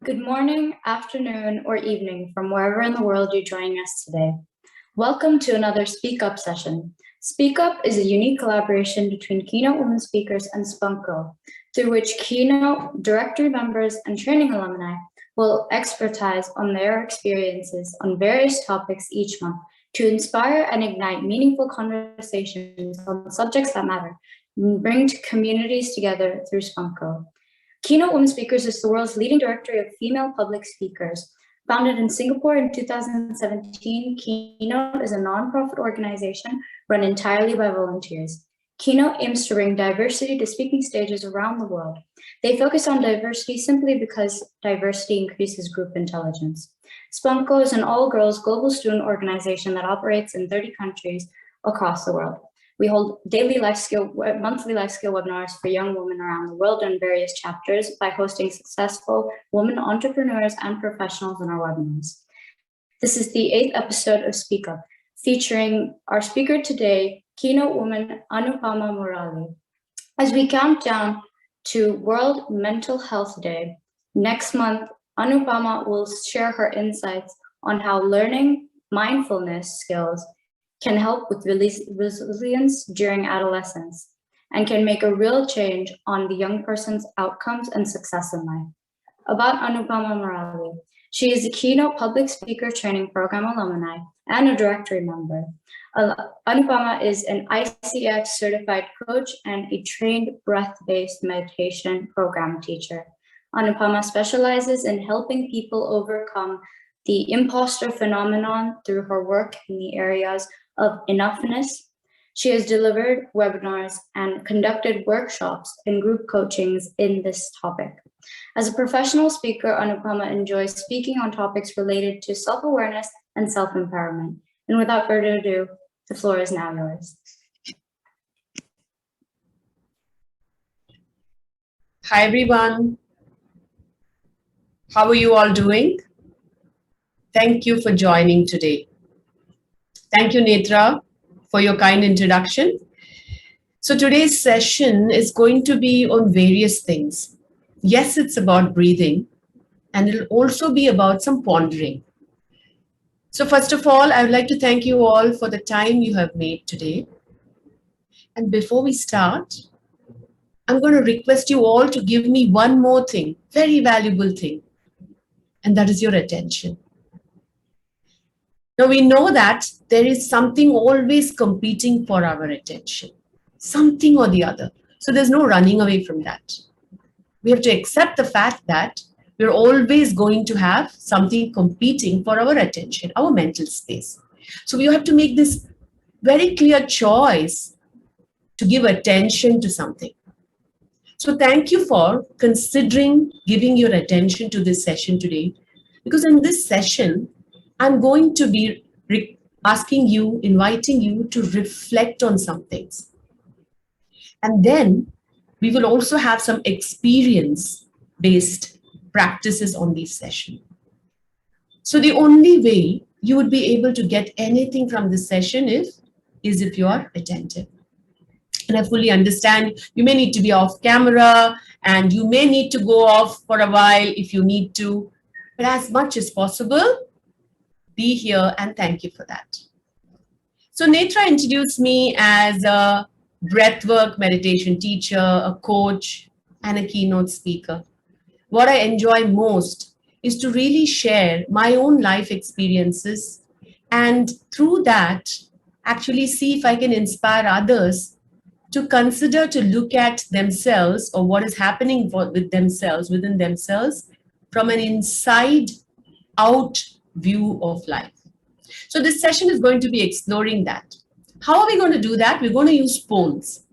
Good morning, afternoon, or evening from wherever in the world you're joining us today. Welcome to another Speak Up session. Speak Up is a unique collaboration between KeyNote women speakers and SpunkGo, through which KeyNote directory members and training alumni will expertise on their experiences on various topics each month to inspire and ignite meaningful conversations on subjects that matter and bring communities together through SpunkGo. KeyNote Women Speakers is the world's leading directory of female public speakers. Founded in Singapore in 2017, KeyNote is a nonprofit organization run entirely by volunteers. KeyNote aims to bring diversity to speaking stages around the world. They focus on diversity simply because diversity increases group intelligence. SpunkGo is an all-girls global student organization that operates in 30 countries across the world. We hold monthly LifeSkill webinars for young women around the world in various chapters by hosting successful women entrepreneurs and professionals in our webinars. This is the 8th episode of Speak Up, featuring our speaker today, keynote woman Anupama Murali. As we count down to World Mental Health Day, next month, Anupama will share her insights on how learning mindfulness skills can help with resilience during adolescence and can make a real change on the young person's outcomes and success in life. About Anupama Murali, she is a KeyNote Public Speaker Training Program alumni and a directory member. Anupama is an ICF certified coach and a trained breath-based meditation program teacher. Anupama specializes in helping people overcome the imposter phenomenon through her work in the areas of enoughness. She has delivered webinars and conducted workshops and group coachings in this topic. As a professional speaker, Anupama enjoys speaking on topics related to self-awareness and self-empowerment. And without further ado, the floor is now yours. Hi, everyone. How are you all doing? Thank you for joining today. Thank you, Netra, for your kind introduction. So today's session is going to be on various things. Yes, it's about breathing, and it'll also be about some pondering. So first of all, I would like to thank you all for the time you have made today. And before we start, I'm going to request you all to give me one more thing, very valuable thing, and that is your attention. Now, we know that there is something always competing for our attention, something or the other. So there's no running away from that. We have to accept the fact that we're always going to have something competing for our attention, our mental space. So we have to make this very clear choice to give attention to something. So thank you for considering giving your attention to this session today, because in this session, I'm going to be inviting you to reflect on some things. And then we will also have some experience-based practices on this session. So the only way you would be able to get anything from this session is if you are attentive. And I fully understand you may need to be off camera and you may need to go off for a while if you need to, but as much as possible, be here, and thank you for that. So Netra introduced me as a breathwork meditation teacher, a coach, and a keynote speaker. What I enjoy most is to really share my own life experiences, and through that, actually see if I can inspire others to consider to look at themselves or what is happening within themselves from an inside out view of life. So this session is going to be exploring that. How are we going to do that? We're going to use polls.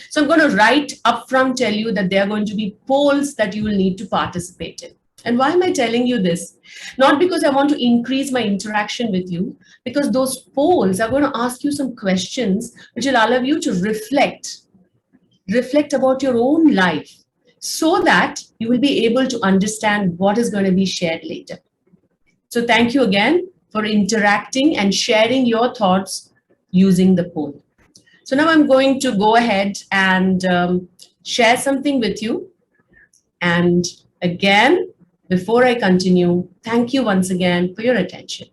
So I'm going to right up front tell you that there are going to be polls that you will need to participate in. And why am I telling you this? Not because I want to increase my interaction with you, because those polls are going to ask you some questions which will allow you to reflect about your own life so that you will be able to understand what is going to be shared later. So thank you again for interacting and sharing your thoughts using the poll. So now I'm going to go ahead and share something with you. And again, before I continue, thank you once again for your attention.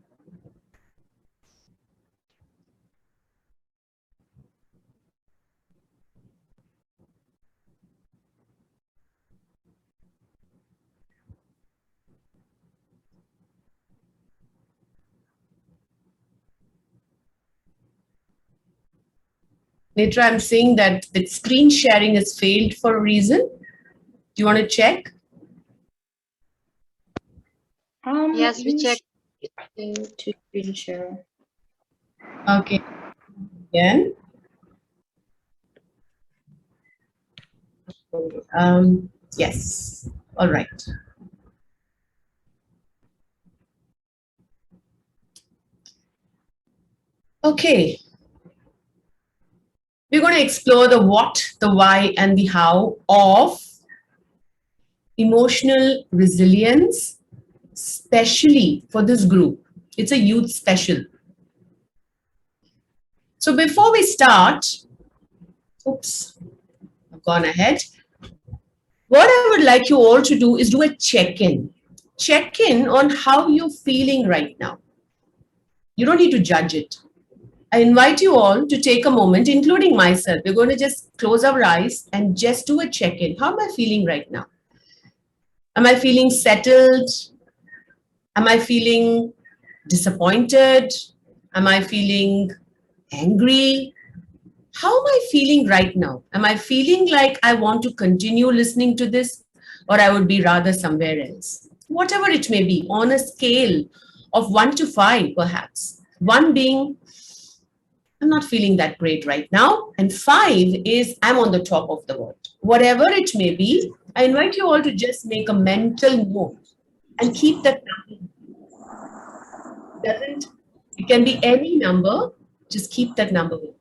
Netra, I'm saying that the screen sharing has failed for a reason. Do you want to check? Yes, we checked. To screen share. Okay. Again. Yes. All right. Okay. We're going to explore the what, the why, and the how of emotional resilience, especially for this group. It's a youth special. So before we start, oops, I've gone ahead. What I would like you all to do is do a check-in. Check-in on how you're feeling right now. You don't need to judge it. I invite you all to take a moment, including myself. We're going to just close our eyes and just do a check-in. How am I feeling right now? Am I feeling settled? Am I feeling disappointed? Am I feeling angry? How am I feeling right now? Am I feeling like I want to continue listening to this, or I would be rather somewhere else? Whatever it may be, on a scale of 1 to 5, perhaps. 1 being, I'm not feeling that great right now, and 5 is, I'm on the top of the world. Whatever it may be, I invite you all to just make a mental note and keep that number. It can be any number, just keep that number with you.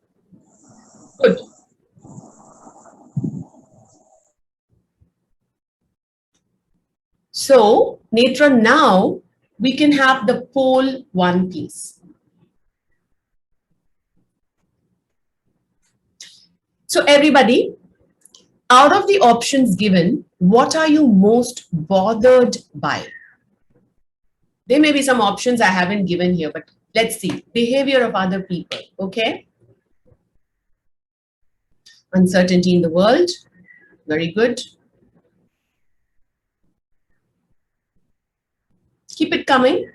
Good. So, Netra, now we can have the poll 1, please. So, everybody, out of the options given, what are you most bothered by? There may be some options I haven't given here, but let's see. Behavior of other people, okay? Uncertainty in the world, very good. Keep it coming.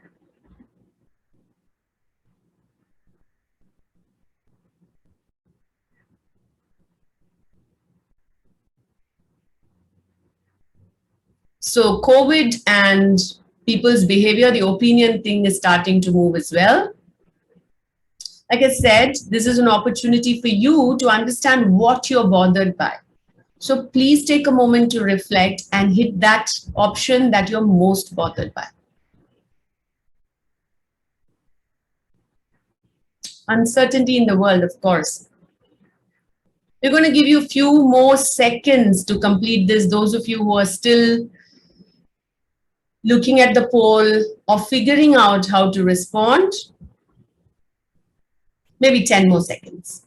So COVID and people's behavior, the opinion thing is starting to move as well. Like I said, this is an opportunity for you to understand what you're bothered by. So please take a moment to reflect and hit that option that you're most bothered by. Uncertainty in the world, of course. We're going to give you a few more seconds to complete this. Those of you who are still looking at the poll or figuring out how to respond, maybe 10 more seconds.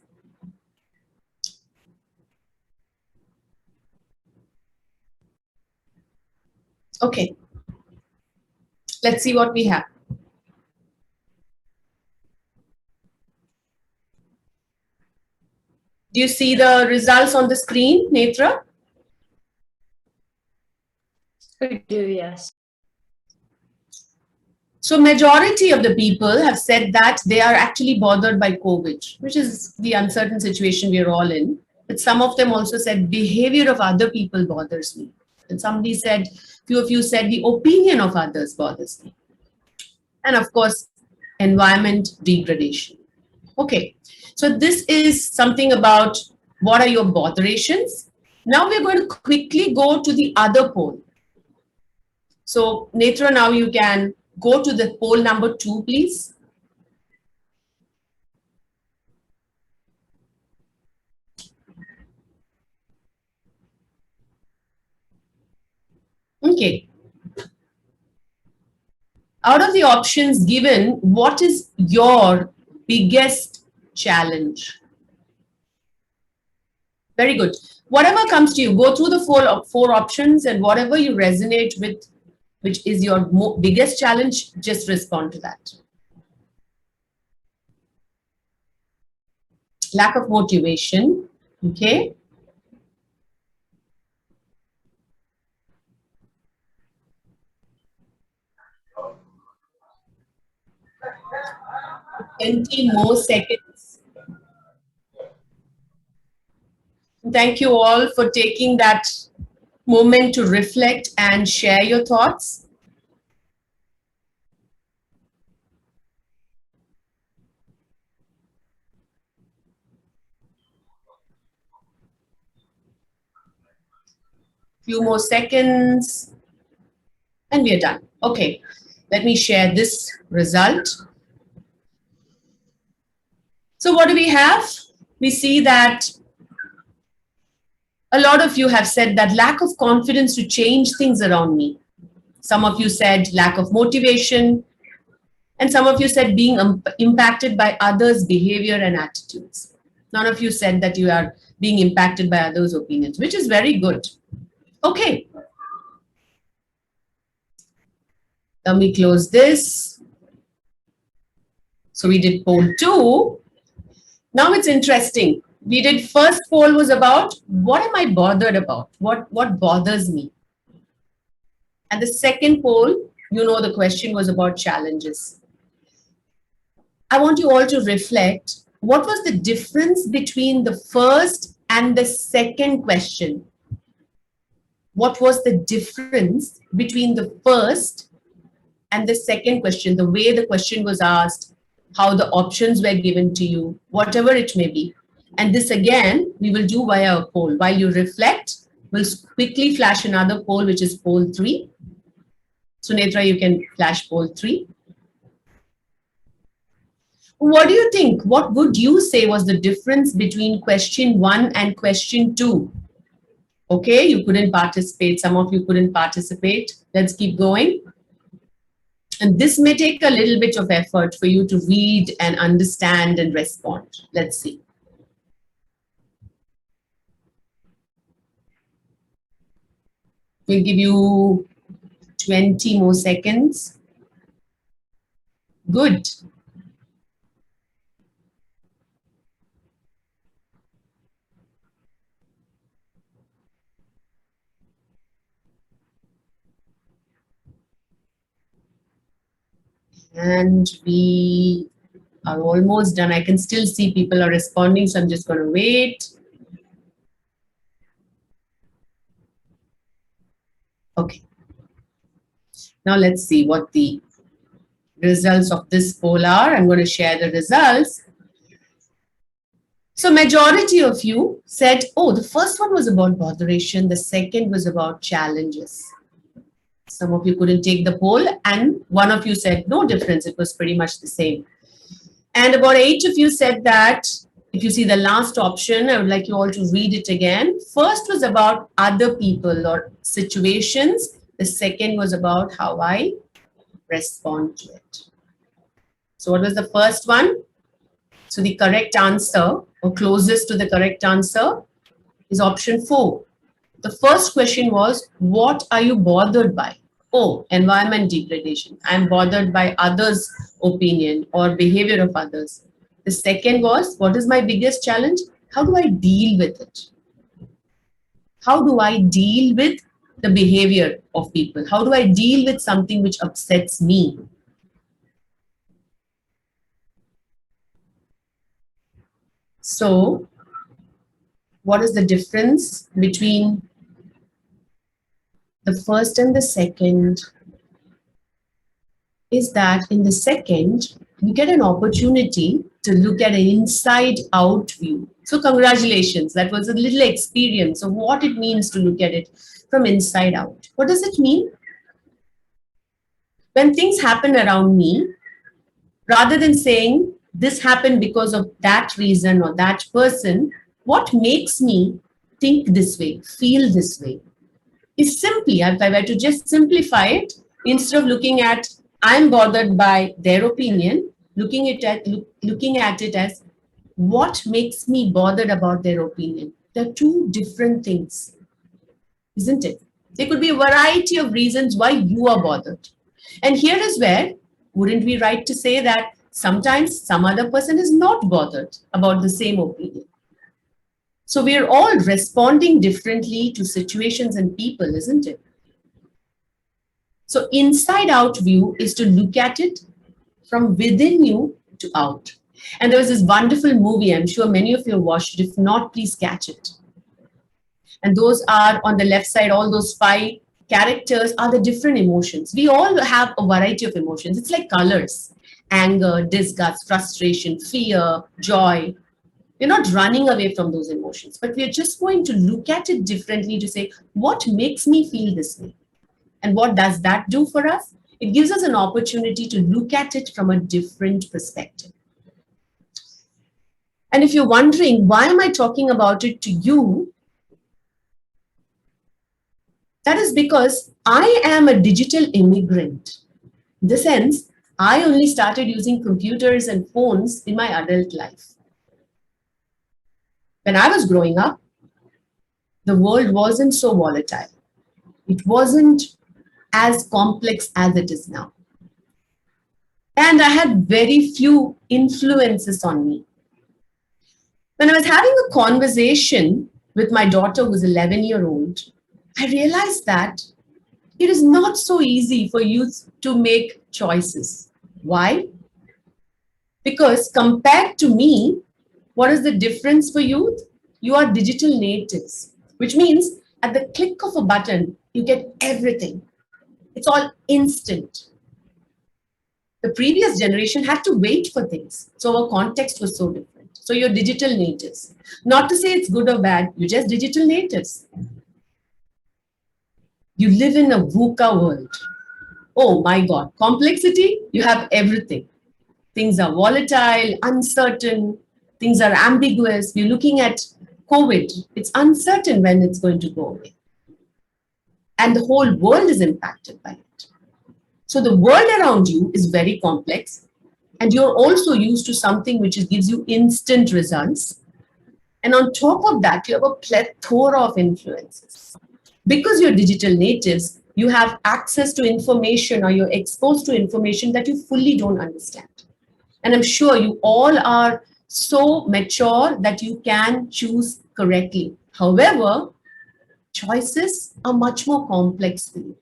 Okay, let's see what we have. Do you see the results on the screen, Netra? We do, yes. So majority of the people have said that they are actually bothered by COVID, which is the uncertain situation we are all in. But some of them also said behavior of other people bothers me. And somebody said, few of you said the opinion of others bothers me. And of course, environment degradation. Okay, so this is something about what are your botherations. Now we're going to quickly go to the other poll. So Netra, now you can go to the poll number 2, please. Okay. Out of the options given, what is your biggest challenge? Very good. Whatever comes to you, go through the four options, and whatever you resonate with, which is your biggest challenge, just respond to that. Lack of motivation, okay? Twenty more seconds. Thank you all for taking that moment to reflect and share your thoughts. Few more seconds and we are done. Okay, let me share this result. So what do we have? We see that a lot of you have said that lack of confidence to change things around me. Some of you said lack of motivation, and some of you said being impacted by others' behavior and attitudes. None of you said that you are being impacted by others' opinions, which is very good. Okay. Let me close this. So we did poll 2. Now it's interesting. We did first poll was about what am I bothered about? What bothers me? And the second poll, you know, the question was about challenges. I want you all to reflect what was the difference between the first and the second question. What was the difference between the first and the second question, the way the question was asked, how the options were given to you, whatever it may be. And this again, we will do via a poll. While you reflect, we'll quickly flash another poll, which is poll 3. Sunetra, you can flash poll 3. What do you think? What would you say was the difference between question 1 and question 2? Okay, you couldn't participate. Some of you couldn't participate. Let's keep going. And this may take a little bit of effort for you to read and understand and respond. Let's see. We'll give you 20 more seconds. Good. And we are almost done. I can still see people are responding, so I'm just going to wait. Okay. Now let's see what the results of this poll are. I'm going to share the results. So majority of you said, oh, the first one was about botheration. The second was about challenges. Some of you couldn't take the poll, and one of you said no difference. It was pretty much the same. And about 8 of you said that, if you see the last option, I would like you all to read it again. First was about other people or situations. The second was about how I respond to it. So what was the first one? So the correct answer, or closest to the correct answer, is option 4. The first question was, what are you bothered by? Oh, environment degradation. I'm bothered by others' opinion or behavior of others. The second was, what is my biggest challenge? How do I deal with it? How do I deal with the behavior of people? How do I deal with something which upsets me? So, what is the difference between the first and the second? Is that in the second, you get an opportunity to look at an inside out view. So congratulations, that was a little experience of what it means to look at it from inside out. What does it mean? When things happen around me, rather than saying this happened because of that reason or that person, what makes me think this way, feel this way? Is simply, if I were to just simplify it, instead of looking at I'm bothered by their opinion, looking at it as what makes me bothered about their opinion. They're two different things, isn't it? There could be a variety of reasons why you are bothered. And here is where, wouldn't we right to say that sometimes some other person is not bothered about the same opinion? So we're all responding differently to situations and people, isn't it? So inside out view is to look at it from within you to out. And there was this wonderful movie, I'm sure many of you watched it. If not, please catch it. And those are on the left side, all those 5 characters are the different emotions. We all have a variety of emotions. It's like colors: anger, disgust, frustration, fear, joy. We're not running away from those emotions, but we're just going to look at it differently to say, what makes me feel this way? And what does that do for us? It gives us an opportunity to look at it from a different perspective. And if you're wondering, why am I talking about it to you? That is because I am a digital immigrant. In the sense, I only started using computers and phones in my adult life. When I was growing up, the world wasn't so volatile. It wasn't as complex as it is now. And I had very few influences on me. When I was having a conversation with my daughter, who's 11-year-old, I realized that it is not so easy for youth to make choices. Why? Because compared to me, what is the difference for youth? You are digital natives, which means at the click of a button, you get everything. It's all instant. The previous generation had to wait for things. So our context was so different. So you're digital natives. Not to say it's good or bad, you're just digital natives. You live in a VUCA world. Oh my God, complexity, you have everything. Things are volatile, uncertain, things are ambiguous. We're looking at COVID. It's uncertain when it's going to go away. And the whole world is impacted by it. So the world around you is very complex. And you're also used to something which gives you instant results. And on top of that, you have a plethora of influences. Because you're digital natives, you have access to information or you're exposed to information that you fully don't understand. And I'm sure you all are so mature that you can choose correctly. However, choices are much more complex for you.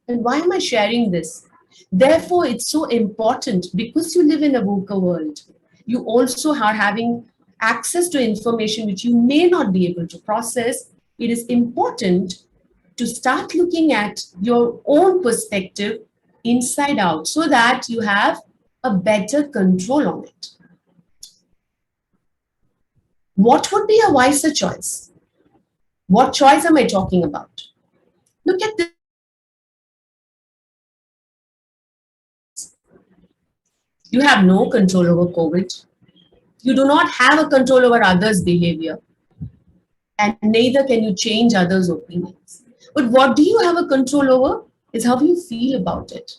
And why am I sharing this? Therefore, it's so important because you live in a VUCA world. You also are having access to information which you may not be able to process. It is important to start looking at your own perspective inside out so that you have a better control on it. What would be a wiser choice? What choice am I talking about? Look at this. You have no control over COVID. You do not have a control over others' behavior. And neither can you change others' opinions. But what do you have a control over is how you feel about it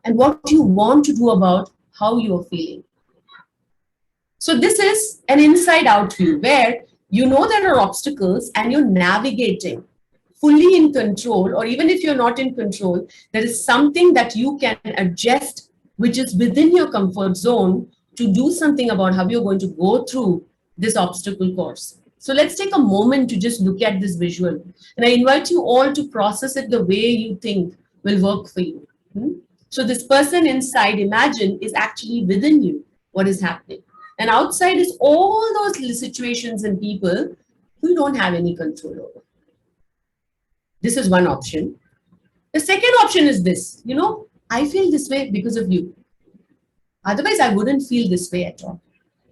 and what you want to do about how you are feeling. So this is an inside out view where you know there are obstacles and you're navigating fully in control, or even if you're not in control, there is something that you can adjust which is within your comfort zone to do something about how you're going to go through this obstacle course. So let's take a moment to just look at this visual. And I invite you all to process it the way you think will work for you. So this person inside, imagine, is actually within you, what is happening. And outside is all those situations and people who you don't have any control over. This is one option. The second option is this, I feel this way because of you. Otherwise, I wouldn't feel this way at all.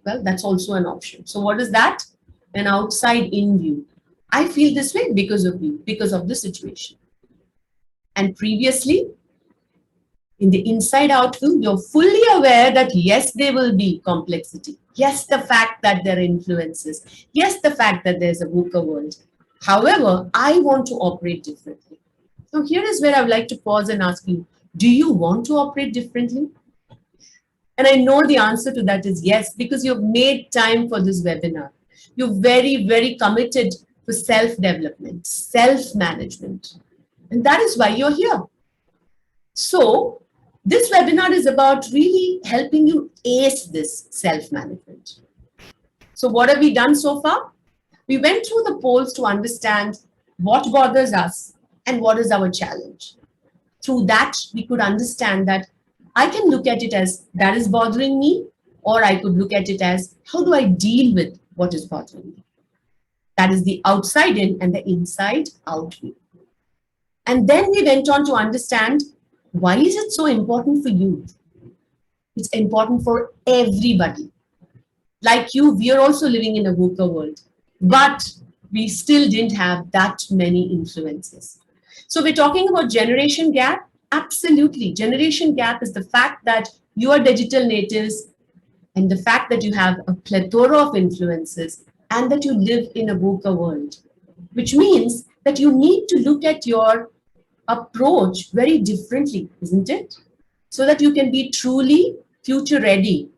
Well, that's also an option. So what is that? An outside in view. I feel this way because of you, because of the situation. And previously, in the inside out view, you're fully aware that yes, there will be complexity. Yes, the fact that there are influences. Yes, the fact that there's a VUCA world. However, I want to operate differently. So here is where I would like to pause and ask you, do you want to operate differently? And I know the answer to that is yes, because you've made time for this webinar. You're very, very committed to self-development, self-management. And that is why you're here. So this webinar is about really helping you ace this self-management. So what have we done so far? We went through the polls to understand what bothers us and what is our challenge. Through that, we could understand that I can look at it as that is bothering me, or I could look at it as how do I deal with what is bothering me. That is the outside in and the inside out view. And then we went on to understand why is it so important for you? It's important for everybody. Like you, we are also living in a VUCA world, but we still didn't have that many influences. So we're talking about generation gap. Absolutely. Generation gap is the fact that you are digital natives and the fact that you have a plethora of influences and that you live in a VUCA world, which means that you need to look at your approach very differently, isn't it? So that you can be truly future ready.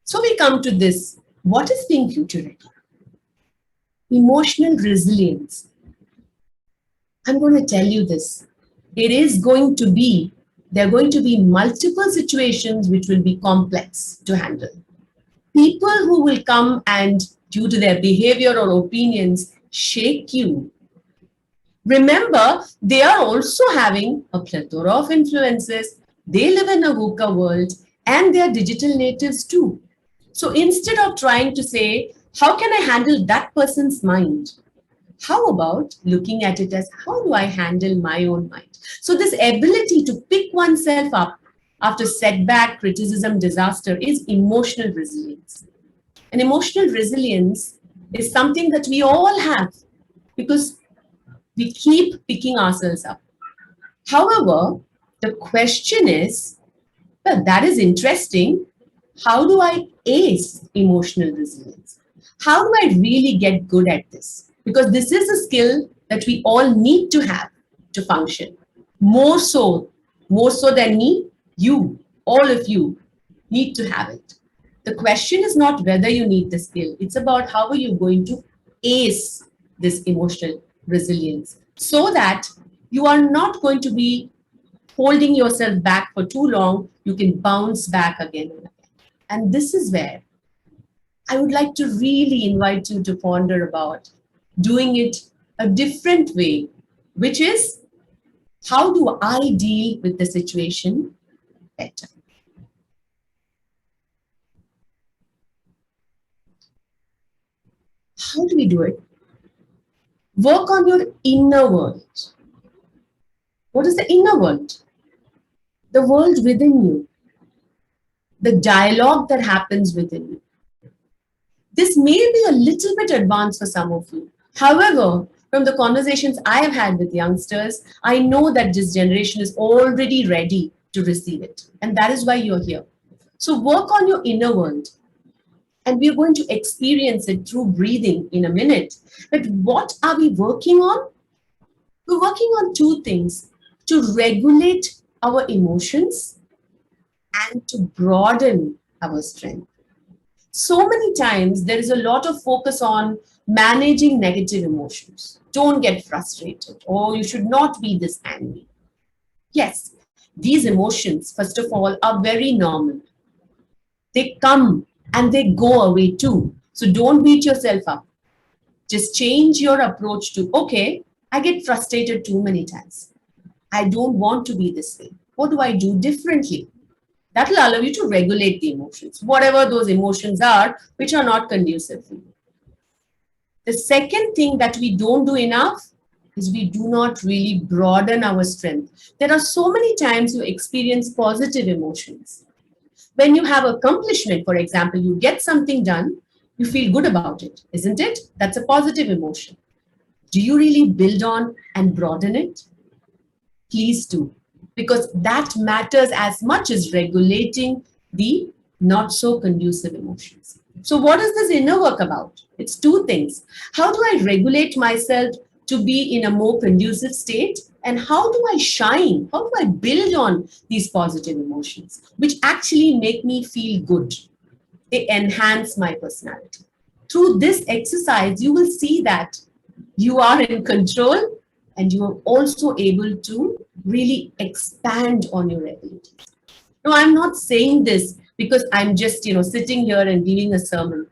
So we come to this. What is being future ready? Emotional resilience. I'm going to tell you this. It is going to be, there are going to be multiple situations which will be complex to handle. People who will come and, due to their behavior or opinions, shake you. Remember, they are also having a plethora of influences. They live in a VUCA world and they are digital natives too. So instead of trying to say, how can I handle that person's mind? How about looking at it as, how do I handle my own mind? So this ability to pick oneself up after setback, criticism, disaster is emotional resilience. And emotional resilience is something that we all have because we keep picking ourselves up. However, the question is, well, that is interesting. How do I ace emotional resilience? How do I really get good at this? Because this is a skill that we all need to have to function. More so than me, you, all of you need to have it. The question is not whether you need the skill. It's about how are you going to ace this emotional resilience so that you are not going to be holding yourself back for too long. You can bounce back again and again. And this is where I would like to really invite you to ponder about doing it a different way, which is how do I deal with the situation better? How do we do it? Work on your inner world. What is the inner world? The world within you. The dialogue that happens within you. This may be a little bit advanced for some of you. However, from the conversations I have had with youngsters, I know that this generation is already ready to receive it. And that is why you're here. So work on your inner world. And we're going to experience it through breathing in a minute. But what are we working on? We're working on two things: to regulate our emotions and to broaden our strength. So many times there is a lot of focus on managing negative emotions. Don't get frustrated, or you should not be this angry. Yes, these emotions, first of all, are very normal. They come and they go away too. So don't beat yourself up. Just change your approach to, okay, I get frustrated too many times. I don't want to be this way. What do I do differently? That will allow you to regulate the emotions, whatever those emotions are, which are not conducive for you. The second thing that we don't do enough is we do not really broaden our strength. There are so many times you experience positive emotions. When you have accomplishment, for example, you get something done, you feel good about it, isn't it? That's a positive emotion. Do you really build on and broaden it? Please do, because that matters as much as regulating the not so conducive emotions. So what is this inner work about? It's two things. How do I regulate myself to be in a more conducive state? And how do I shine? How do I build on these positive emotions, which actually make me feel good? They enhance my personality. Through this exercise, you will see that you are in control and you are also able to really expand on your abilities. No, I'm not saying this because I'm just, sitting here and giving a sermon.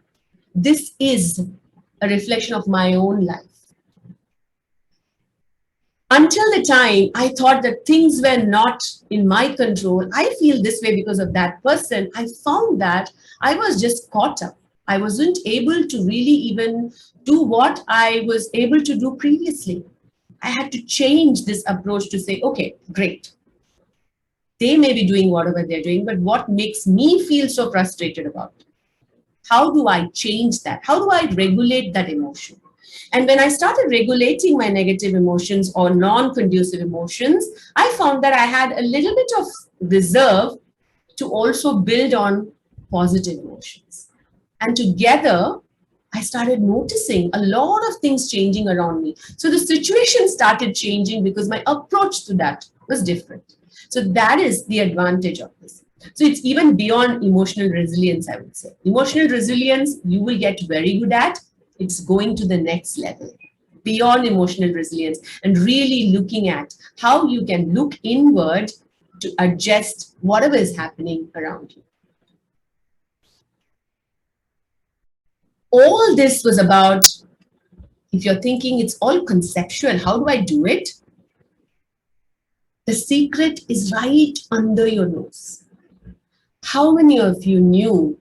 This is a reflection of my own life. Until the time I thought that things were not in my control, I feel this way because of that person, I found that I was just caught up. I wasn't able to really even do what I was able to do previously. I had to change this approach to say, okay, great. They may be doing whatever they're doing, but what makes me feel so frustrated about it? How do I change that? How do I regulate that emotion? And when I started regulating my negative emotions or non-conducive emotions, I found that I had a little bit of reserve to also build on positive emotions. And together, I started noticing a lot of things changing around me. So the situation started changing because my approach to that was different. So that is the advantage of this. So it's even beyond emotional resilience, I would say. Emotional resilience, you will get very good at. It's going to the next level, beyond emotional resilience, and really looking at how you can look inward to adjust whatever is happening around you. All this was about, if you're thinking it's all conceptual, how do I do it? The secret is right under your nose. How many of you knew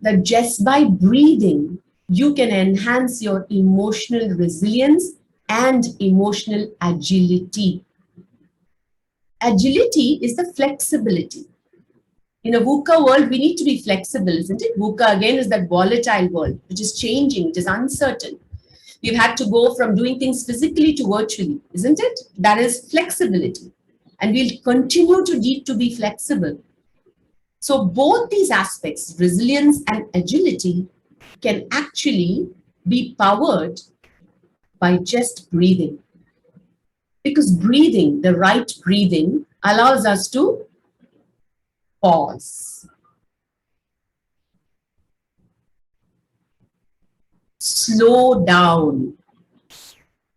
that just by breathing, you can enhance your emotional resilience and emotional agility? Agility is the flexibility. In a VUCA world, we need to be flexible, isn't it? VUCA, again, is that volatile world, which is changing, which is uncertain. We've had to go from doing things physically to virtually, isn't it? That is flexibility. And we'll continue to need to be flexible. So both these aspects, resilience and agility, can actually be powered by just breathing. Because breathing, the right breathing, allows us to pause. Slow down.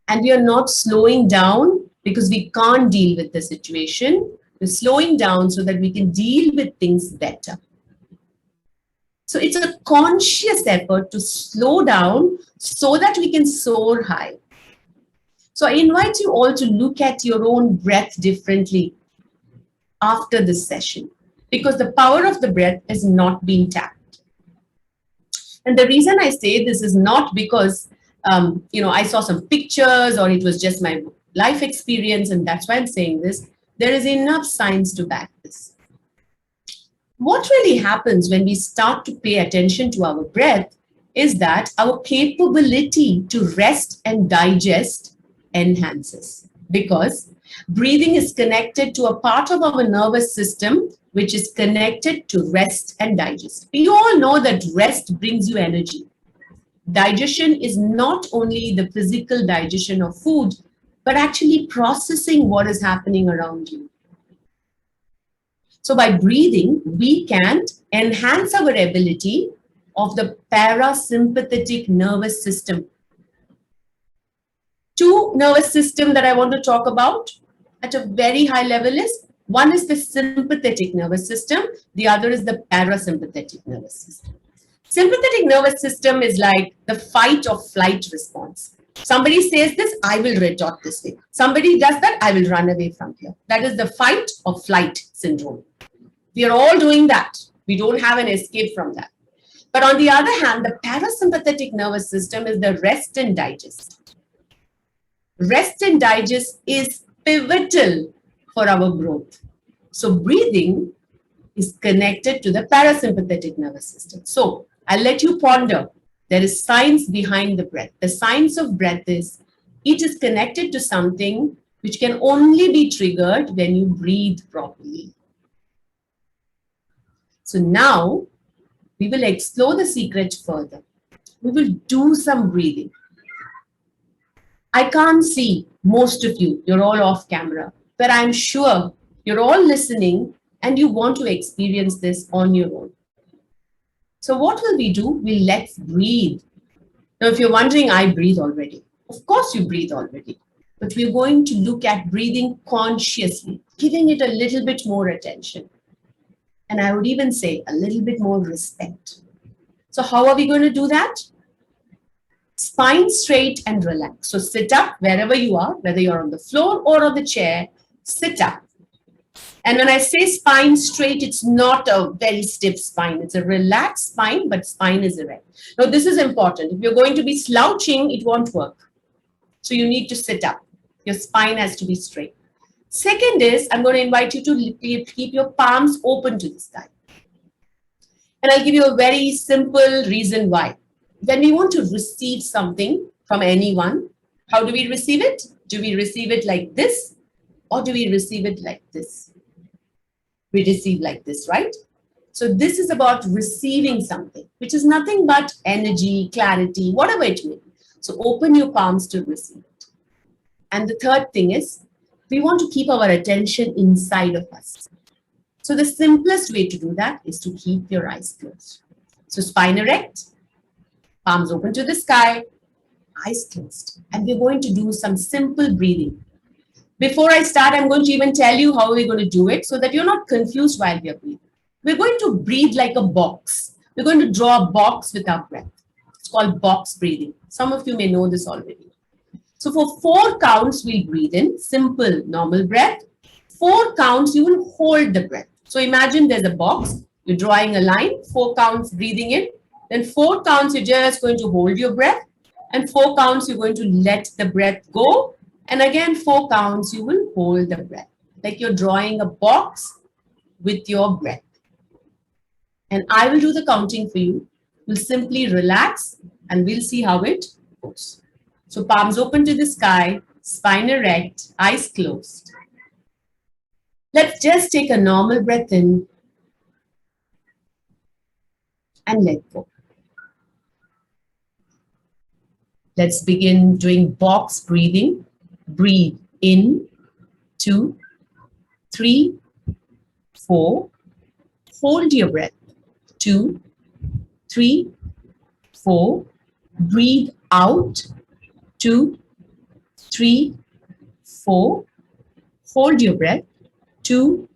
And we are not slowing down because we can't deal with the situation. We're slowing down so that we can deal with things better. So it's a conscious effort to slow down so that we can soar high. So I invite you all to look at your own breath differently after this session, because the power of the breath is not being tapped. And the reason I say this is not because, I saw some pictures or it was just my life experience, and that's why I'm saying this. There is enough science to back this. What really happens when we start to pay attention to our breath is that our capability to rest and digest enhances, because breathing is connected to a part of our nervous system which is connected to rest and digest. We all know that rest brings you energy. Digestion is not only the physical digestion of food, but actually processing what is happening around you. So by breathing, we can enhance our ability of the parasympathetic nervous system. Two nervous systems that I want to talk about at a very high level is, one is the sympathetic nervous system, the other is the parasympathetic nervous system. Sympathetic nervous system is like the fight or flight response. Somebody says this, I will retort this way. Somebody does that, I will run away from here. That is the fight or flight syndrome. We are all doing that. We don't have an escape from that. But on the other hand, the parasympathetic nervous system is the rest and digest. Rest and digest is pivotal for our growth. So breathing is connected to the parasympathetic nervous system. So I'll let you ponder. There is science behind the breath. The science of breath is, it is connected to something which can only be triggered when you breathe properly. So now we will explore the secret further. We will do some breathing. I can't see most of you, you're all off camera, but I'm sure you're all listening and you want to experience this on your own. So what will we do? Let's breathe. Now, if you're wondering, I breathe already. Of course you breathe already. but we're going to look at breathing consciously, giving it a little bit more attention. And I would even say a little bit more respect. So how are we going to do that? Spine straight and relax. So sit up wherever you are, whether you're on the floor or on the chair, sit up. And when I say spine straight, it's not a very stiff spine. It's a relaxed spine, but spine is erect. Now, this is important. If you're going to be slouching, it won't work. So you need to sit up. Your spine has to be straight. Second is, I'm going to invite you to keep your palms open to the sky. And I'll give you a very simple reason why. When we want to receive something from anyone, how do we receive it? Do we receive it like this? Or do we receive it like this? We receive like this, right? So this is about receiving something, which is nothing but energy, clarity, whatever it may be. So open your palms to receive it. And the third thing is, we want to keep our attention inside of us. So the simplest way to do that is to keep your eyes closed. So spine erect, palms open to the sky, eyes closed. And we're going to do some simple breathing. Before I start, I'm going to even tell you how we're going to do it so that you're not confused while we are breathing. We're going to breathe like a box. We're going to draw a box with our breath. It's called box breathing. Some of you may know this already. So for 4 counts, we'll breathe in, simple, normal breath. 4 counts, you will hold the breath. So imagine there's a box. You're drawing a line, 4 counts breathing in. Then 4 counts, you're just going to hold your breath. And 4 counts, you're going to let the breath go. And again, 4 counts, you will hold the breath. Like you're drawing a box with your breath. And I will do the counting for you. You'll simply relax and we'll see how it goes. So palms open to the sky, spine erect, eyes closed. Let's just take a normal breath in and let go. Let's begin doing box breathing. Breathe in, 2, 3, 4. Hold your breath. 2, 3, 4. Breathe out. 2, 3, 4. Hold your breath. 2,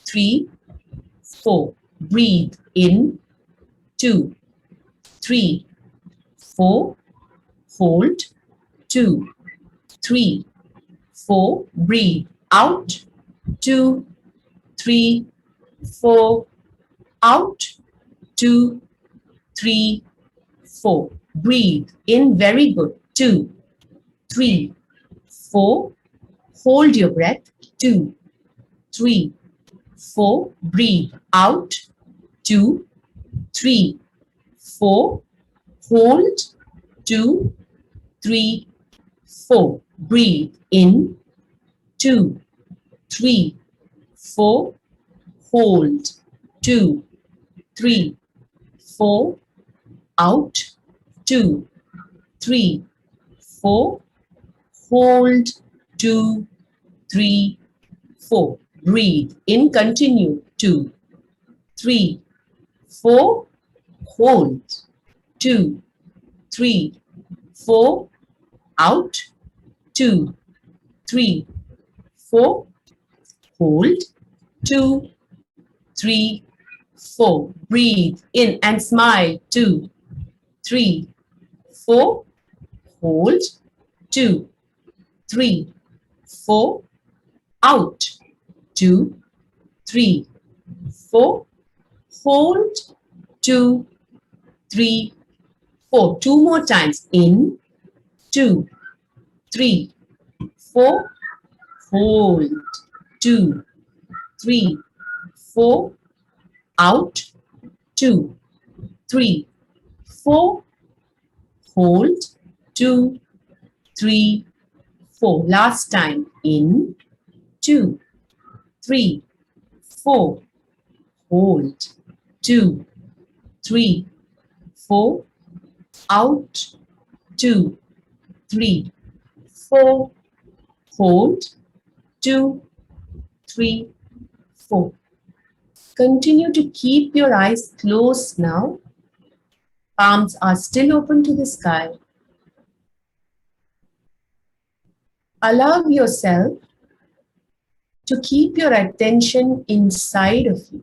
3, 4. Breathe in. 2, 3, 4. Hold. 2, 3, 4. Breathe out. 2, 3, 4. Out. 2, 3, 4. Breathe in. Very good. 2, 3, 4. Hold your breath. 2, 3, 4. Breathe out. 2, 3, 4. Hold. 2, 3, 4. Breathe in. 2, 3, 4. Hold. 2, 3, 4. Out. 2, 3, 4. Hold. 2, 3, 4. Breathe in. Continue. 2, 3, 4. Hold. 2, 3, 4. Out. 2, 3, 4. Hold. 2, 3, 4. Breathe in and smile. 2, 3, 4. Hold. 2, 3, 4. Out. 2, 3, 4. Hold. 2, 3, 4. 2 more times. In. 2, 3, 4. Hold. 2, 3, 4. Out. 2, 3, 4. Hold. 2, 3, 4. Last time. In. 2, 3, 4. Hold. 2, 3, 4. Out. 2, 3, 4. Hold. 2, 3, 4. Continue to keep your eyes closed now. Palms are still open to the sky. allow yourself to keep your attention inside of you.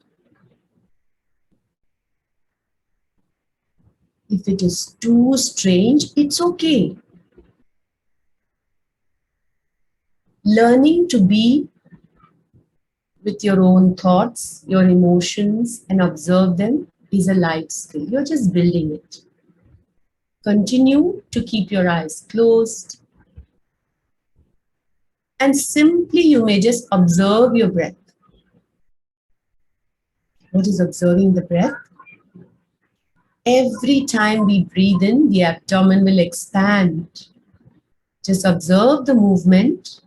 If it is too strange, it's okay. Learning to be with your own thoughts, your emotions, and observe them is a life skill. You're just building it. Continue to keep your eyes closed. And simply you may just observe your breath. What is observing the breath? Every time we breathe in, the abdomen will expand. Just observe the movement.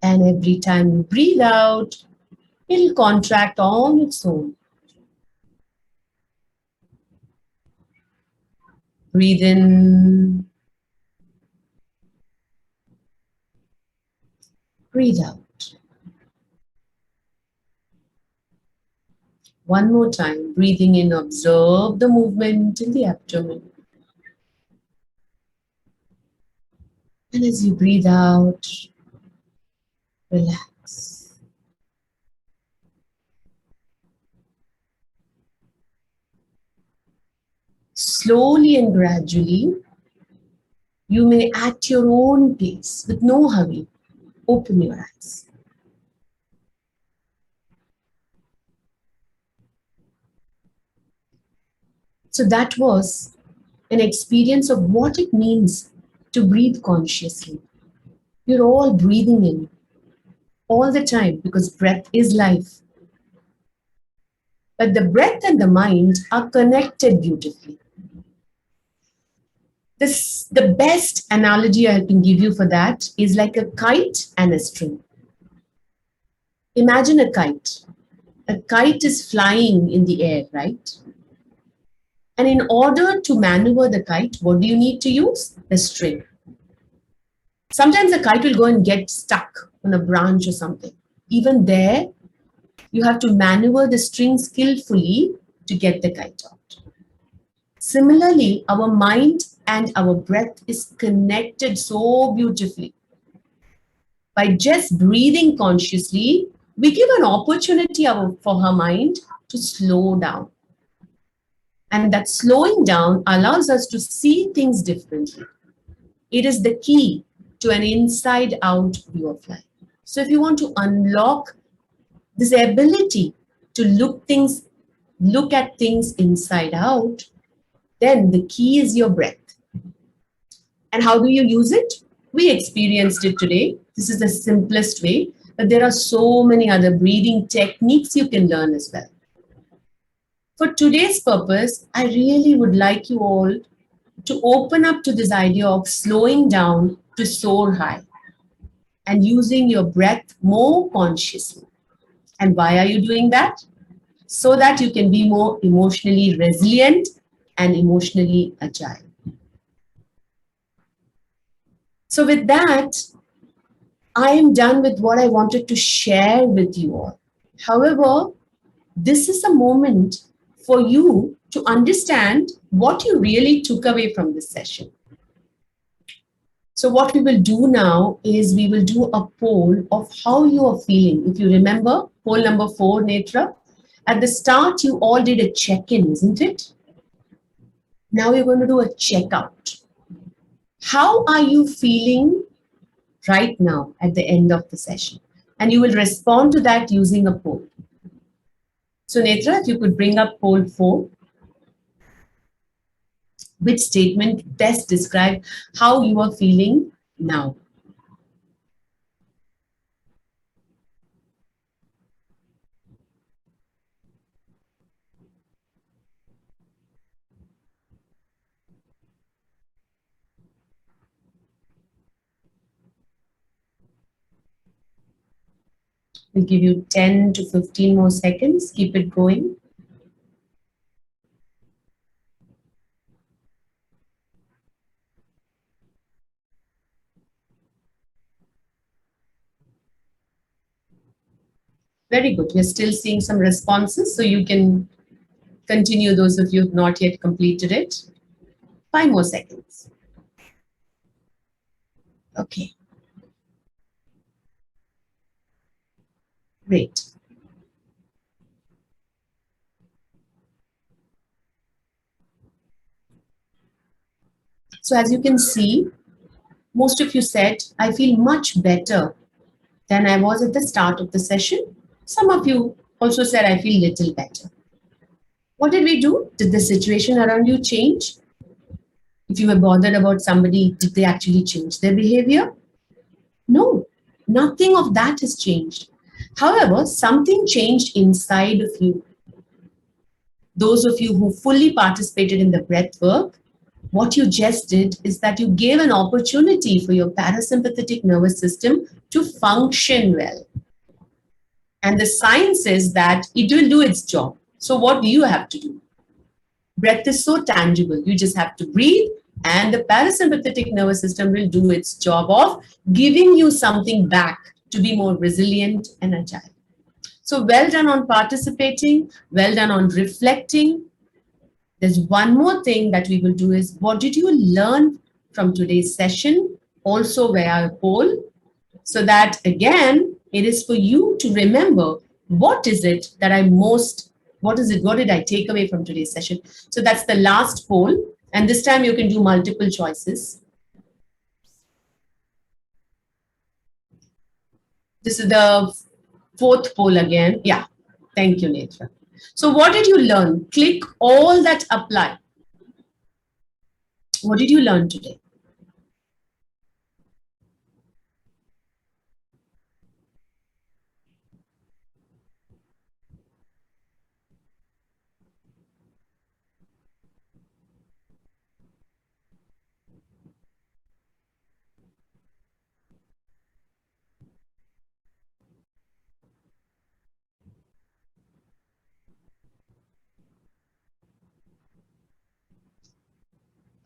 And every time you breathe out, it'll contract on its own. Breathe in. Breathe out. One more time, breathing in, observe the movement in the abdomen. And as you breathe out, relax. Slowly and gradually, you may at your own pace, with no hurry, open your eyes. So that was an experience of what it means to breathe consciously. You're all breathing in all the time because breath is life. But the breath and the mind are connected beautifully. The best analogy I can give you for that is like a kite and a string. Imagine a kite. A kite is flying in the air, right? And in order to maneuver the kite, what do you need to use? The string. Sometimes the kite will go and get stuck on a branch or something. Even there, you have to maneuver the string skillfully to get the kite out. Similarly, our mind and our breath is connected so beautifully. By just breathing consciously, we give an opportunity for our mind to slow down. And that slowing down allows us to see things differently. It is the key to an inside-out view of life. So if you want to unlock this ability to look at things inside out, then the key is your breath. And how do you use it? We experienced it today. This is the simplest way, but there are so many other breathing techniques you can learn as well. For today's purpose, I really would like you all to open up to this idea of slowing down to soar high and using your breath more consciously. And why are you doing that? So that you can be more emotionally resilient and emotionally agile. So with that, I am done with what I wanted to share with you all. However, this is a moment for you to understand what you really took away from this session. So what we will do now is we will do a poll of how you are feeling. If you remember, poll number 4, Netra, at the start you all did a check-in, isn't it? Now you're going to do a checkout. How are you feeling right now at the end of the session? And you will respond to that using a poll. So Netra, if you could bring up poll 4. Which statement best describe how you are feeling now? We'll give you 10 to 15 more seconds. Keep it going. Very good. We're still seeing some responses, so you can continue, those of you who have not yet completed it. 5 more seconds. Okay. Great. So as you can see, most of you said, I feel much better than I was at the start of the session. Some of you also said, I feel little better. What did we do? Did the situation around you change? If you were bothered about somebody, did they actually change their behavior? No, nothing of that has changed. However, something changed inside of you. Those of you who fully participated in the breath work, what you just did is that you gave an opportunity for your parasympathetic nervous system to function well. And the science says that it will do its job. So what do you have to do? Breath is so tangible. You just have to breathe and the parasympathetic nervous system will do its job of giving you something back to be more resilient and agile. So well done on participating, well done on reflecting. There's one more thing that we will do is, what did you learn from today's session? Also via a poll, so that again, it is for you to remember, what is it that what did I take away from today's session? So that's the last poll. And this time you can do multiple choices. This is the fourth poll again. Yeah, thank you, Netra. So what did you learn? Click all that apply. What did you learn today?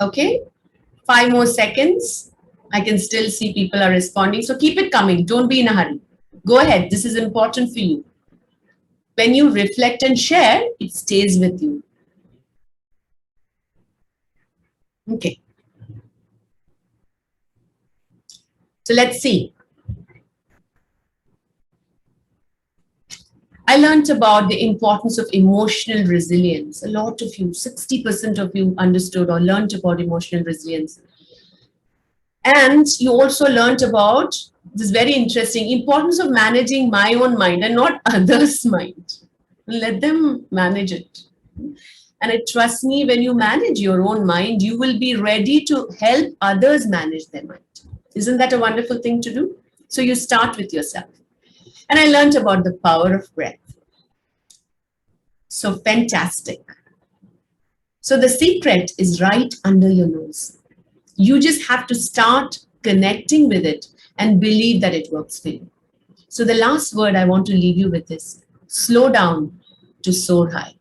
Okay, 5 more seconds. I can still see people are responding. So keep it coming. Don't be in a hurry. Go ahead. This is important for you. When you reflect and share, it stays with you. Okay. So let's see. I learned about the importance of emotional resilience. A lot of you, 60% of you understood or learned about emotional resilience. And you also learned about this very interesting importance of managing my own mind and not others' mind. Let them manage it. And trust me, when you manage your own mind, you will be ready to help others manage their mind. Isn't that a wonderful thing to do? So you start with yourself. And I learned about the power of breath. So fantastic. So the secret is right under your nose. You just have to start connecting with it and believe that it works for you. So the last word I want to leave you with is slow down to soar high.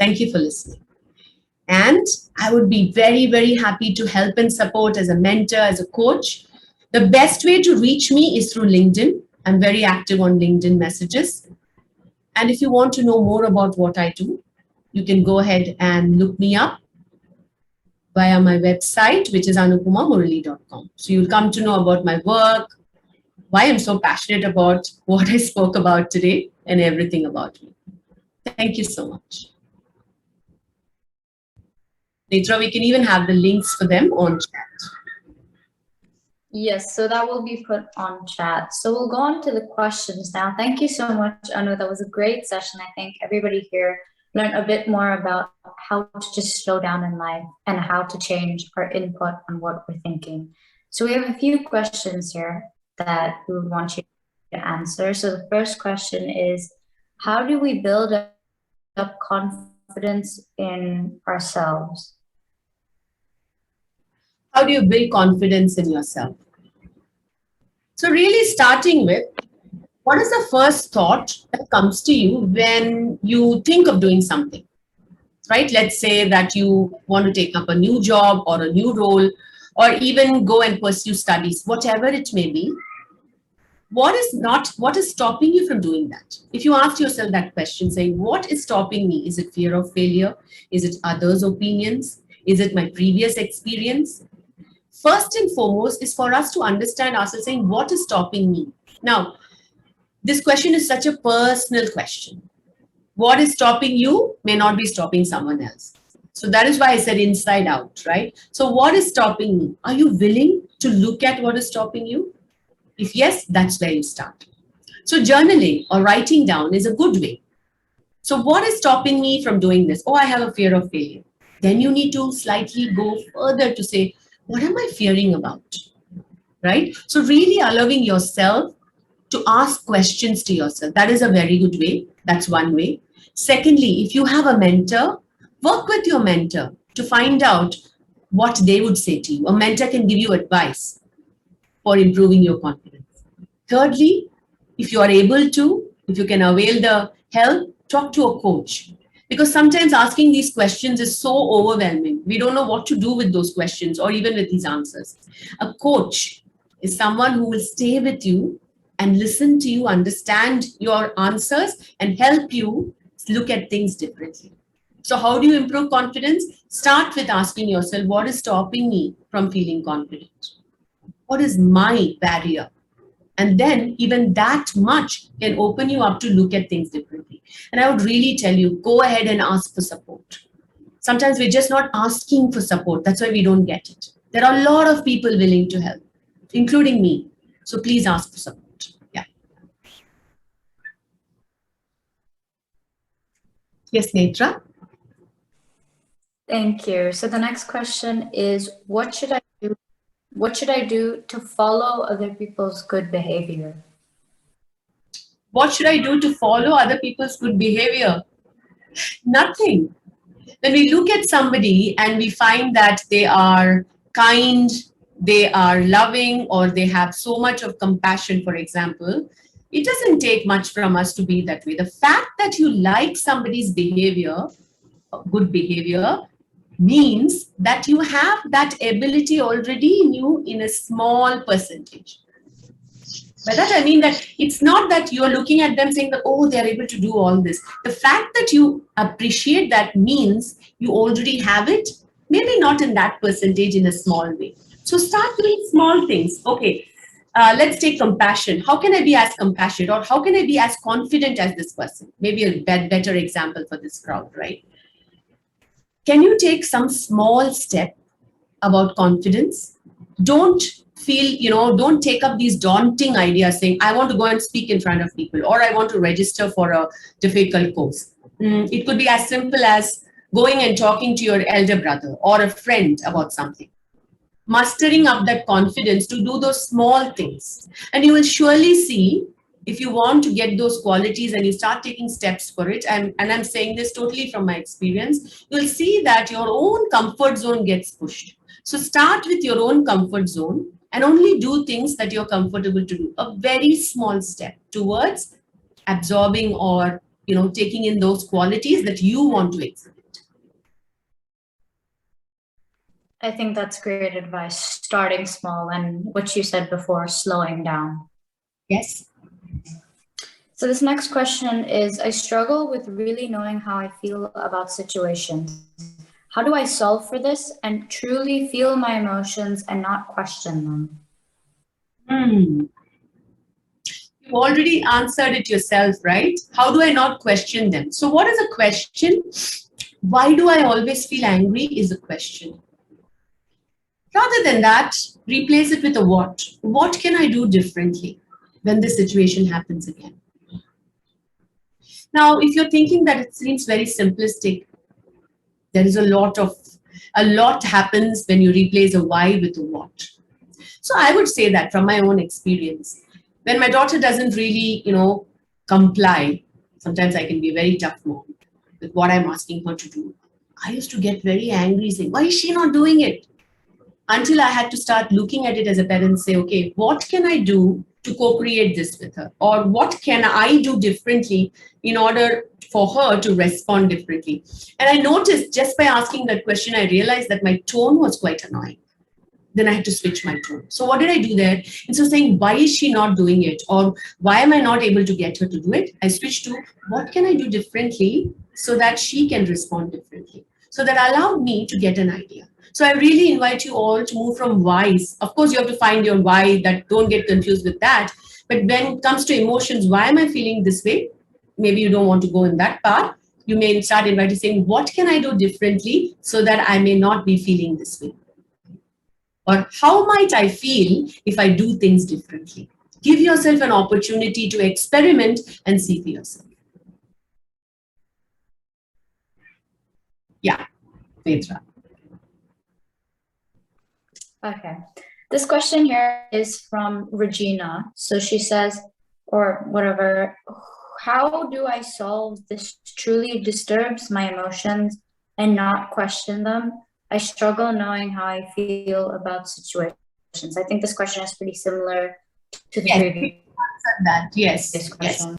Thank you for listening. And I would be very, very happy to help and support as a mentor, as a coach. The best way to reach me is through LinkedIn. I'm very active on LinkedIn messages. And if you want to know more about what I do, you can go ahead and look me up via my website, which is anupamamurali.com. So you'll come to know about my work, why I'm so passionate about what I spoke about today, and everything about me. Thank you so much. Netra, we can even have the links for them on chat. Yes, so that will be put on chat. So we'll go on to the questions now. Thank you so much, Anu. That was a great session. I think everybody here learned a bit more about how to just slow down in life and how to change our input on what we're thinking. So we have a few questions here that we would want you to answer. So the first question is, how do we build up confidence in ourselves? How do you build confidence in yourself? So really starting with, what is the first thought that comes to you when you think of doing something, right? Let's say that you want to take up a new job or a new role, or even go and pursue studies, whatever it may be. What is stopping you from doing that? If you ask yourself that question, saying, what is stopping me? Is it fear of failure? Is it others' opinions? Is it my previous experience? First and foremost is for us to understand ourselves, saying, what is stopping me? Now, this question is such a personal question. What is stopping you may not be stopping someone else. So that is why I said inside out, right? So what is stopping me? Are you willing to look at what is stopping you? If yes, that's where you start. So journaling or writing down is a good way. So what is stopping me from doing this? Oh, I have a fear of failure. Then you need to slightly go further to say, what am I fearing about? Right? So really allowing yourself to ask questions to yourself. That is a very good way. That's one way. Secondly, if you have a mentor, work with your mentor to find out what they would say to you. A mentor can give you advice for improving your confidence. Thirdly, if you are able to, if you can avail the help, talk to a coach. Because sometimes asking these questions is so overwhelming. We don't know what to do with those questions or even with these answers. A coach is someone who will stay with you and listen to you, understand your answers, and help you look at things differently. So how do you improve confidence? Start with asking yourself, what is stopping me from feeling confident? What is my barrier? And then even that much can open you up to look at things differently. And I would really tell you, go ahead and ask for support. Sometimes we're just not asking for support. That's why we don't get it. There are a lot of people willing to help, including me. So please ask for support. Yeah. Yes, Netra? Thank you. So the next question is, what should I do? What should I do to follow other people's good behavior? What should I do to follow other people's good behavior? Nothing. When we look at somebody and we find that they are kind, they are loving, or they have so much of compassion, for example, it doesn't take much from us to be that way. The fact that you like somebody's behavior, good behavior, means that you have that ability already in you in a small percentage. By that I mean that it's not that you're looking at them saying that, oh, they're able to do all this. The fact that you appreciate that means you already have it, maybe not in that percentage, in a small way. So start doing small things. Okay, let's take compassion. How can I be as compassionate, or how can I be as confident as this person? Maybe a better example for this crowd, right? Can you take some small step about confidence? Don't feel, don't take up these daunting ideas saying, I want to go and speak in front of people, or I want to register for a difficult course. It could be as simple as going and talking to your elder brother or a friend about something. Mustering up that confidence to do those small things. And you will surely see, if you want to get those qualities and you start taking steps for it, and I'm saying this totally from my experience, you'll see that your own comfort zone gets pushed. So start with your own comfort zone and only do things that you're comfortable to do. A very small step towards absorbing or taking in those qualities that you want to exhibit. I think that's great advice, starting small, and what you said before, slowing down. Yes. So this next question is, I struggle with really knowing how I feel about situations. How do I solve for this and truly feel my emotions and not question them? You've already answered it yourself, right? How do I not question them? So what is a question? Why do I always feel angry is a question. Rather than that, replace it with a what. What can I do differently when this situation happens again? Now, if you're thinking that it seems very simplistic, there is a lot happens when you replace a why with a what. So I would say that from my own experience, when my daughter doesn't really, comply, sometimes I can be a very tough mom with what I'm asking her to do. I used to get very angry saying, why is she not doing it? Until I had to start looking at it as a parent and say, okay, what can I do to co-create this with her? Or what can I do differently in order for her to respond differently? And I noticed just by asking that question, I realized that my tone was quite annoying. Then I had to switch my tone. So what did I do there? Instead of saying, why is she not doing it? Or why am I not able to get her to do it? I switched to, what can I do differently so that she can respond differently? So that allowed me to get an idea. So I really invite you all to move from whys. Of course, you have to find your why, that don't get confused with that. But when it comes to emotions, why am I feeling this way? Maybe you don't want to go in that path. You may start inviting saying, what can I do differently so that I may not be feeling this way? Or how might I feel if I do things differently? Give yourself an opportunity to experiment and see for yourself. Yeah, Netra. Okay. This question here is from Regina. So she says, or whatever, how do I solve this truly disturbs my emotions and not question them? I struggle knowing how I feel about situations. I think this question is pretty similar to the previous that. Yes. question.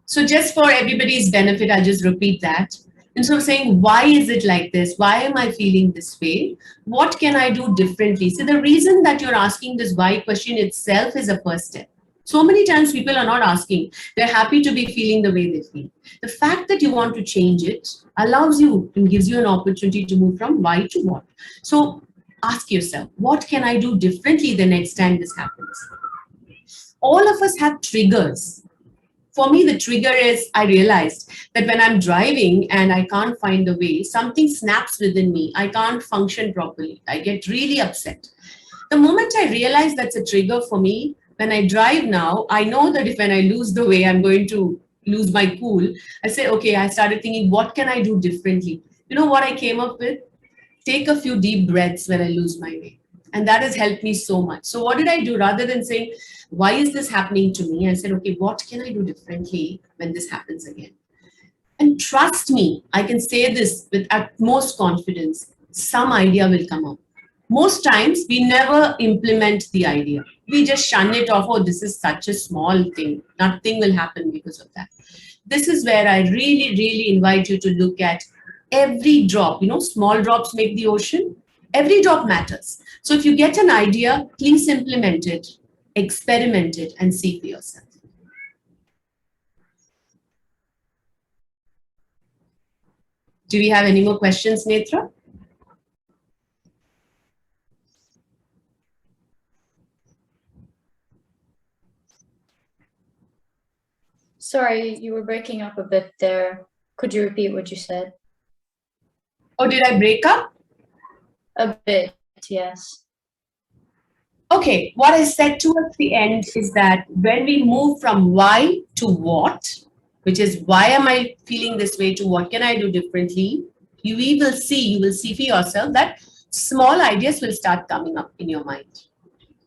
So just for everybody's benefit, I'll just repeat that. Instead of saying, why is it like this? Why am I feeling this way? What can I do differently? So the reason that you're asking this why question itself is a first step. So many times people are not asking. They're happy to be feeling the way they feel. The fact that you want to change it allows you and gives you an opportunity to move from why to what. So ask yourself, what can I do differently the next time this happens? All of us have triggers. For me, the trigger is I realized that when I'm driving and I can't find the way, something snaps within me. I can't function properly. I get really upset. The moment I realize that's a trigger for me, when I drive now, I know that if when I lose the way, I'm going to lose my cool. I say, okay, I started thinking, what can I do differently? You know what I came up with? Take a few deep breaths when I lose my way. And that has helped me so much. So what did I do? Rather than saying, why is this happening to me? I said, okay, what can I do differently when this happens again? And trust me, I can say this with utmost confidence, some idea will come up. Most times we never implement the idea. We just shun it off. Oh, this is such a small thing. Nothing will happen because of that. This is where I really, really invite you to look at every drop. You know, small drops make the ocean. Every drop matters. So if you get an idea, please implement it, experiment it, and see for yourself. Do we have any more questions, Netra? Sorry, you were breaking up a bit there. Could you repeat what you said? Oh, did I break up? A bit, yes. Okay, what I said towards the end is that when we move from why to what, which is why am I feeling this way, to what can I do differently, you will see for yourself that small ideas will start coming up in your mind.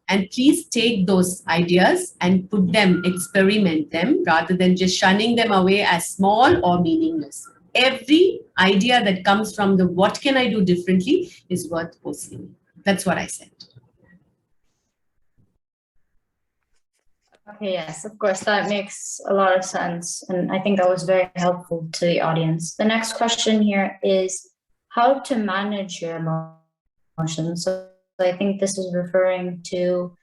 And please take those ideas and put them, experiment them, rather than just shunning them away as small or meaningless. Every idea that comes from the what can I do differently is worth pursuing. That's what I said. Okay, yes, of course, that makes a lot of sense. And I think that was very helpful to the audience. The next question here is how to manage your emotions. So I think this is referring to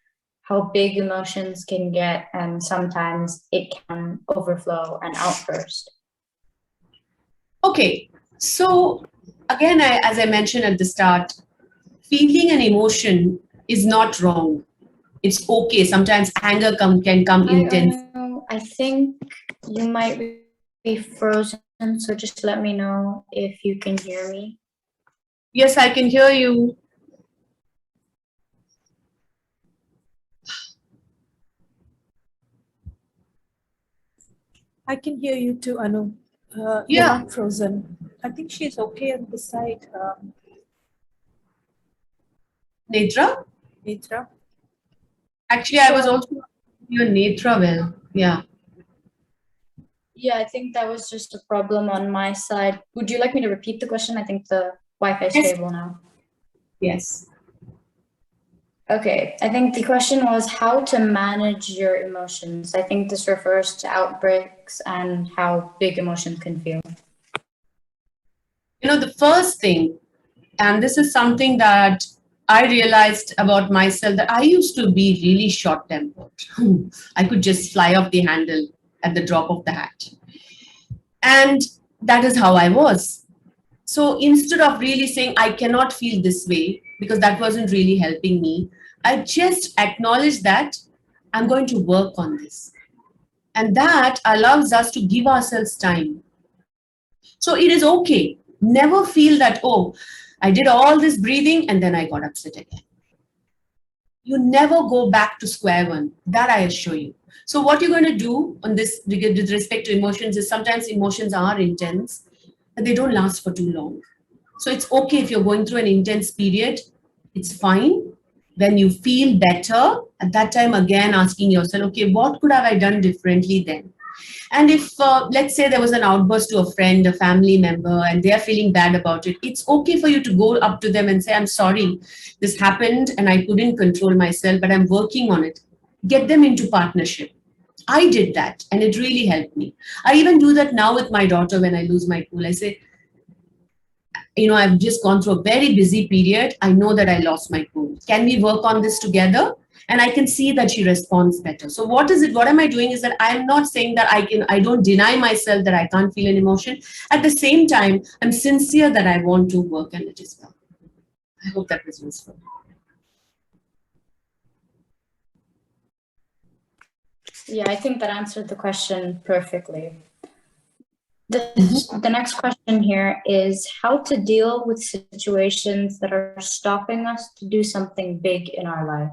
how big emotions can get, and sometimes it can overflow and outburst. Okay, so again, as I mentioned at the start, feeling an emotion is not wrong. It's okay. Sometimes anger can come intense. I think you might be frozen, so just let me know if you can hear me. Yes, I can hear you. I can hear you too, Anu. Yeah. You're not frozen. I think she's okay on the side. Netra? Netra? Actually, I was also your Netra well. Yeah. Yeah, I think that was just a problem on my side. Would you like me to repeat the question? I think the Wi-Fi is stable now. Yes. Okay, I think the question was how to manage your emotions. I think this refers to outbreaks and how big emotions can feel. You know, the first thing, and this is something that I realized about myself, that I used to be really short-tempered. I could just fly off the handle at the drop of the hat. And that is how I was. So instead of really saying, I cannot feel this way, because that wasn't really helping me, I just acknowledge that I'm going to work on this. And that allows us to give ourselves time. So it is okay. Never feel that, oh, I did all this breathing and then I got upset again. You never go back to square one. That I assure you. So what you're going to do on this with respect to emotions is sometimes emotions are intense, but they don't last for too long. So it's okay if you're going through an intense period. It's fine. When you feel better, at that time again asking yourself, okay, what could have I done differently then? And if, let's say there was an outburst to a friend, a family member, and they're feeling bad about it, it's okay for you to go up to them and say, I'm sorry, this happened and I couldn't control myself, but I'm working on it. Get them into partnership. I did that and it really helped me. I even do that now with my daughter when I lose my cool. I say, you know, I've just gone through a very busy period. I know that I lost my cool. Can we work on this together? And I can see that she responds better. So what is it? What am I doing is that I'm not saying that I don't deny myself that I can't feel an emotion. At the same time, I'm sincere that I want to work on it as well. I hope that was useful. Yeah, I think that answered the question perfectly. The next question here is how to deal with situations that are stopping us to do something big in our life.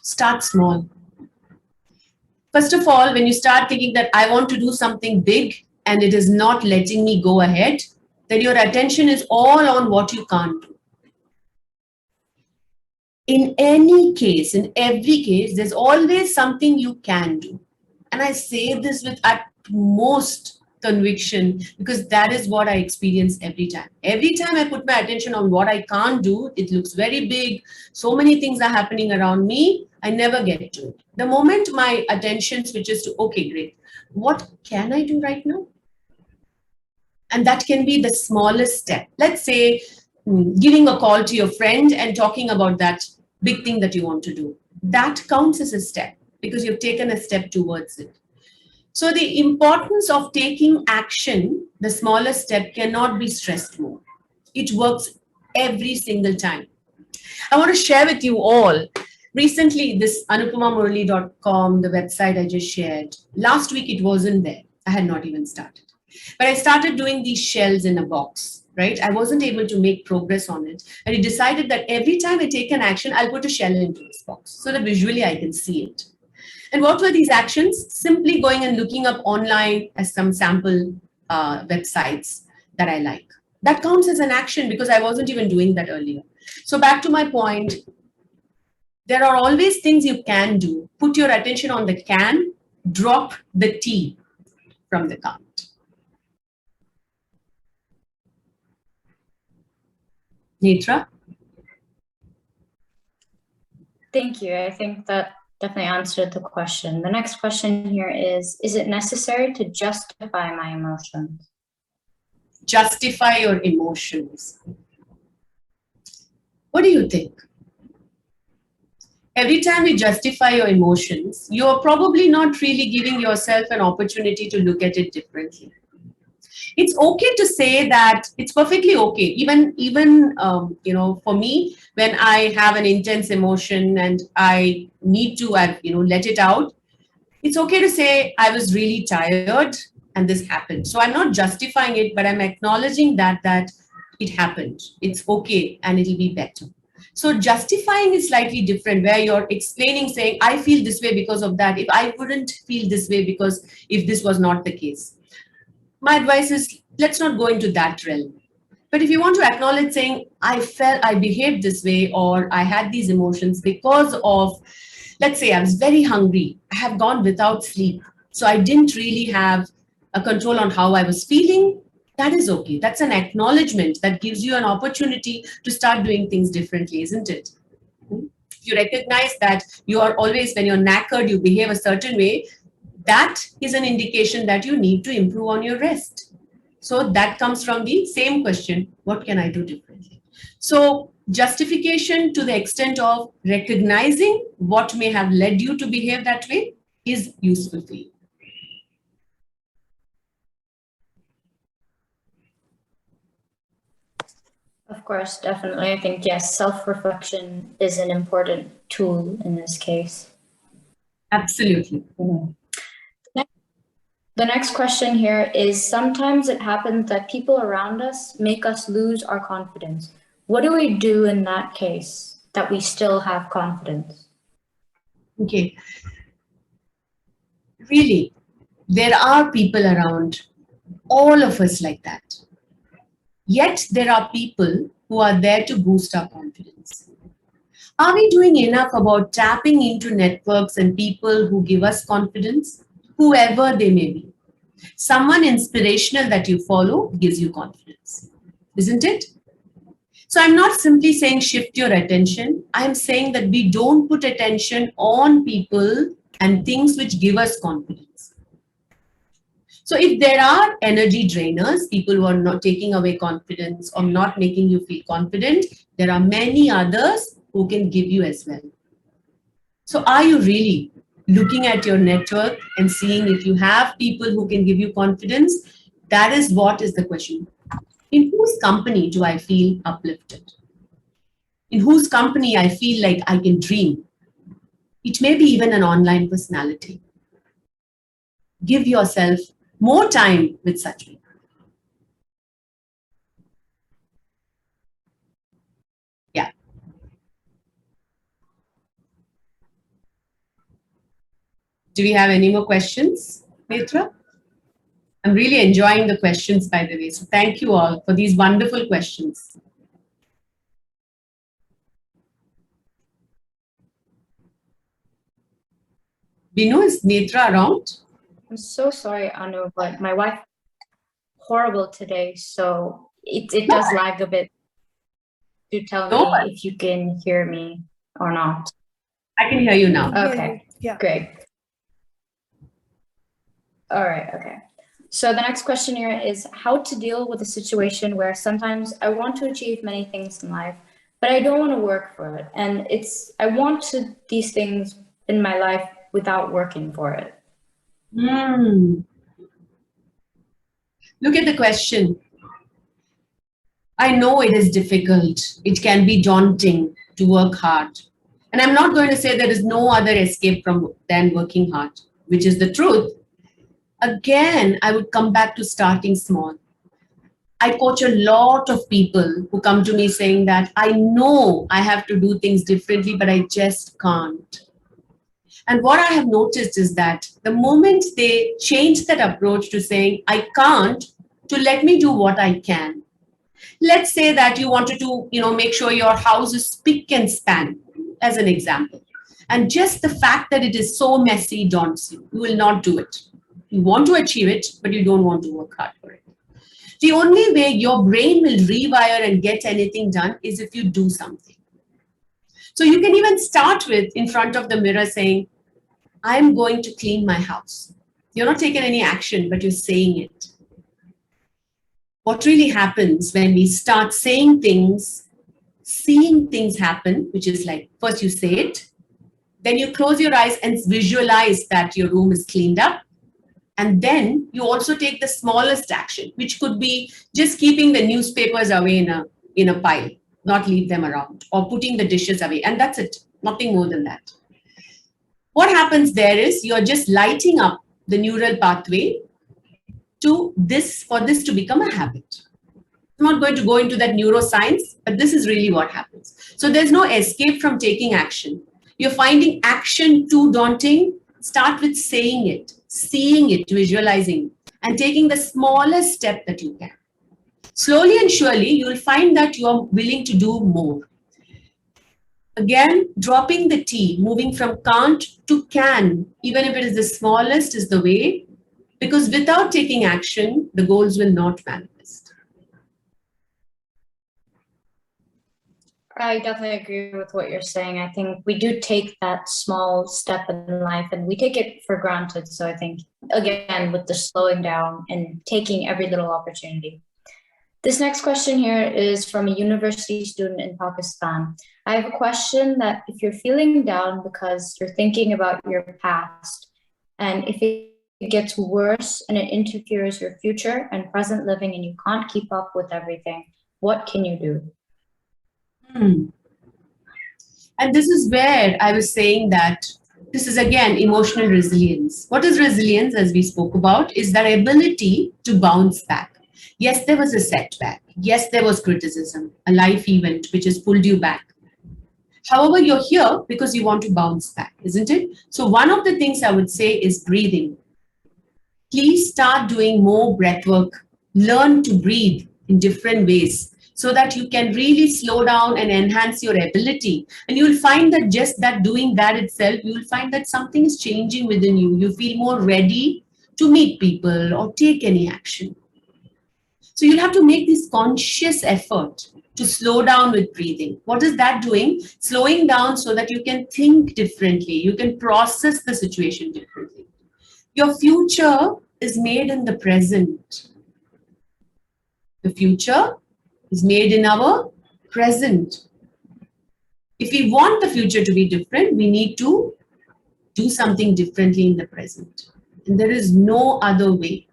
Start small. First of all, when you start thinking that I want to do something big and it is not letting me go ahead, then your attention is all on what you can't do. In any case, in every case, there's always something you can do. And I say this with utmost conviction because that is what I experience every time. Every time I put my attention on what I can't do, it looks very big. So many things are happening around me. I never get to it. The moment my attention switches to, okay, great. What can I do right now? And that can be the smallest step. Let's say giving a call to your friend and talking about that big thing that you want to do. That counts as a step because you've taken a step towards it. So the importance of taking action, the smallest step, cannot be stressed more. It works every single time. I want to share with you all. Recently, this AnupamaMurali.com, the website I just shared, last week it wasn't there. I had not even started. But I started doing these shells in a box, right? I wasn't able to make progress on it. And I decided that every time I take an action, I'll put a shell into this box so that visually I can see it. And what were these actions? Simply going and looking up online as some sample websites that I like. That counts as an action because I wasn't even doing that earlier. So back to my point, there are always things you can do. Put your attention on the can, drop the T from the count. Netra? Thank you. I think that definitely answered the question. The next question here is it necessary to justify my emotions? Justify your emotions. What do you think? Every time you justify your emotions, you're probably not really giving yourself an opportunity to look at it differently. It's okay to say that it's perfectly okay. Even you know, for me, when I have an intense emotion and I need to let it out, it's okay to say I was really tired and this happened. So I'm not justifying it, but I'm acknowledging that it happened. It's okay and it'll be better. So justifying is slightly different, where you're explaining, saying, I feel this way because of that. If I wouldn't feel this way because if this was not the case. My advice is, let's not go into that realm. But if you want to acknowledge saying, I behaved this way, or I had these emotions because of, let's say I was very hungry. I have gone without sleep. So I didn't really have a control on how I was feeling. That is okay. That's an acknowledgement that gives you an opportunity to start doing things differently, isn't it? If you recognize that you are always, when you're knackered, you behave a certain way, that is an indication that you need to improve on your rest. So that comes from the same question, what can I do differently? So justification to the extent of recognizing what may have led you to behave that way is useful for you. Of course, definitely. I think, yes, self-reflection is an important tool in this case. Absolutely. The next question here is, sometimes it happens that people around us make us lose our confidence. What do we do in that case that we still have confidence? Okay. Really, there are people around, all of us like that. Yet there are people who are there to boost our confidence. Are we doing enough about tapping into networks and people who give us confidence, whoever they may be? Someone inspirational that you follow gives you confidence, isn't it? So I'm not simply saying shift your attention. I'm saying that we don't put attention on people and things which give us confidence. So if there are energy drainers, people who are not taking away confidence or not making you feel confident, there are many others who can give you as well. So are you really looking at your network and seeing if you have people who can give you confidence? That is what is the question. In whose company do I feel uplifted? In whose company I feel like I can dream? It may be even an online personality. Give yourself more time with such people. Yeah. Do we have any more questions, Netra? I'm really enjoying the questions, by the way. So thank you all for these wonderful questions. Binu, is Netra around? I'm so sorry, Anu, but my Wi-Fi is horrible today, so it does lag a bit. Do tell me if you can hear me or not. I can hear you now. Okay, Yeah. great. All right, okay. So the next question here is how to deal with a situation where sometimes I want to achieve many things in life, but I don't want to work for it. And I want these things in my life without working for it. Look at the question. I know it is difficult. It can be daunting to work hard. And I'm not going to say there is no other escape than working hard, which is the truth. Again, I would come back to starting small. I coach a lot of people who come to me saying that I know I have to do things differently, but I just can't. And what I have noticed is that the moment they change that approach to saying, I can't, to let me do what I can. Let's say that you wanted to, make sure your house is spick and span, as an example. And just the fact that it is so messy daunts you. You will not do it. You want to achieve it, but you don't want to work hard for it. The only way your brain will rewire and get anything done is if you do something. So you can even start with in front of the mirror saying, I'm going to clean my house. You're not taking any action, but you're saying it. What really happens when we start saying things, seeing things happen, which is like, first you say it, then you close your eyes and visualize that your room is cleaned up. And then you also take the smallest action, which could be just keeping the newspapers away in a pile, not leave them around, or putting the dishes away. And that's it, nothing more than that. What happens there is you're just lighting up the neural pathway for this to become a habit. I'm not going to go into that neuroscience, but this is really what happens. So there's no escape from taking action. You're finding action too daunting, start with saying it, seeing it, visualizing, and taking the smallest step that you can. Slowly and surely, you'll find that you are willing to do more. Again, dropping the T, moving from can't to can, even if it is the smallest, is the way, because without taking action, the goals will not manifest. I definitely agree with what you're saying. I think we do take that small step in life and we take it for granted. So I think, again, with the slowing down and taking every little opportunity. This next question here is from a university student in Pakistan. I have a question that if you're feeling down because you're thinking about your past, and if it gets worse and it interferes your future and present living and you can't keep up with everything, what can you do? And this is where I was saying that this is again emotional resilience. What is resilience, as we spoke about, is that ability to bounce back. Yes, there was a setback. Yes, there was criticism, a life event which has pulled you back. However, you're here because you want to bounce back, isn't it? So one of the things I would say is breathing. Please start doing more breath work. Learn to breathe in different ways so that you can really slow down and enhance your ability. And you will find that just that doing that itself, you will find that something is changing within you. You feel more ready to meet people or take any action. So you'll have to make this conscious effort to slow down with breathing. What is that doing? Slowing down so that you can think differently. You can process the situation differently. Your future is made in the present. The future is made in our present. If we want the future to be different, we need to do something differently in the present. And there is no other way.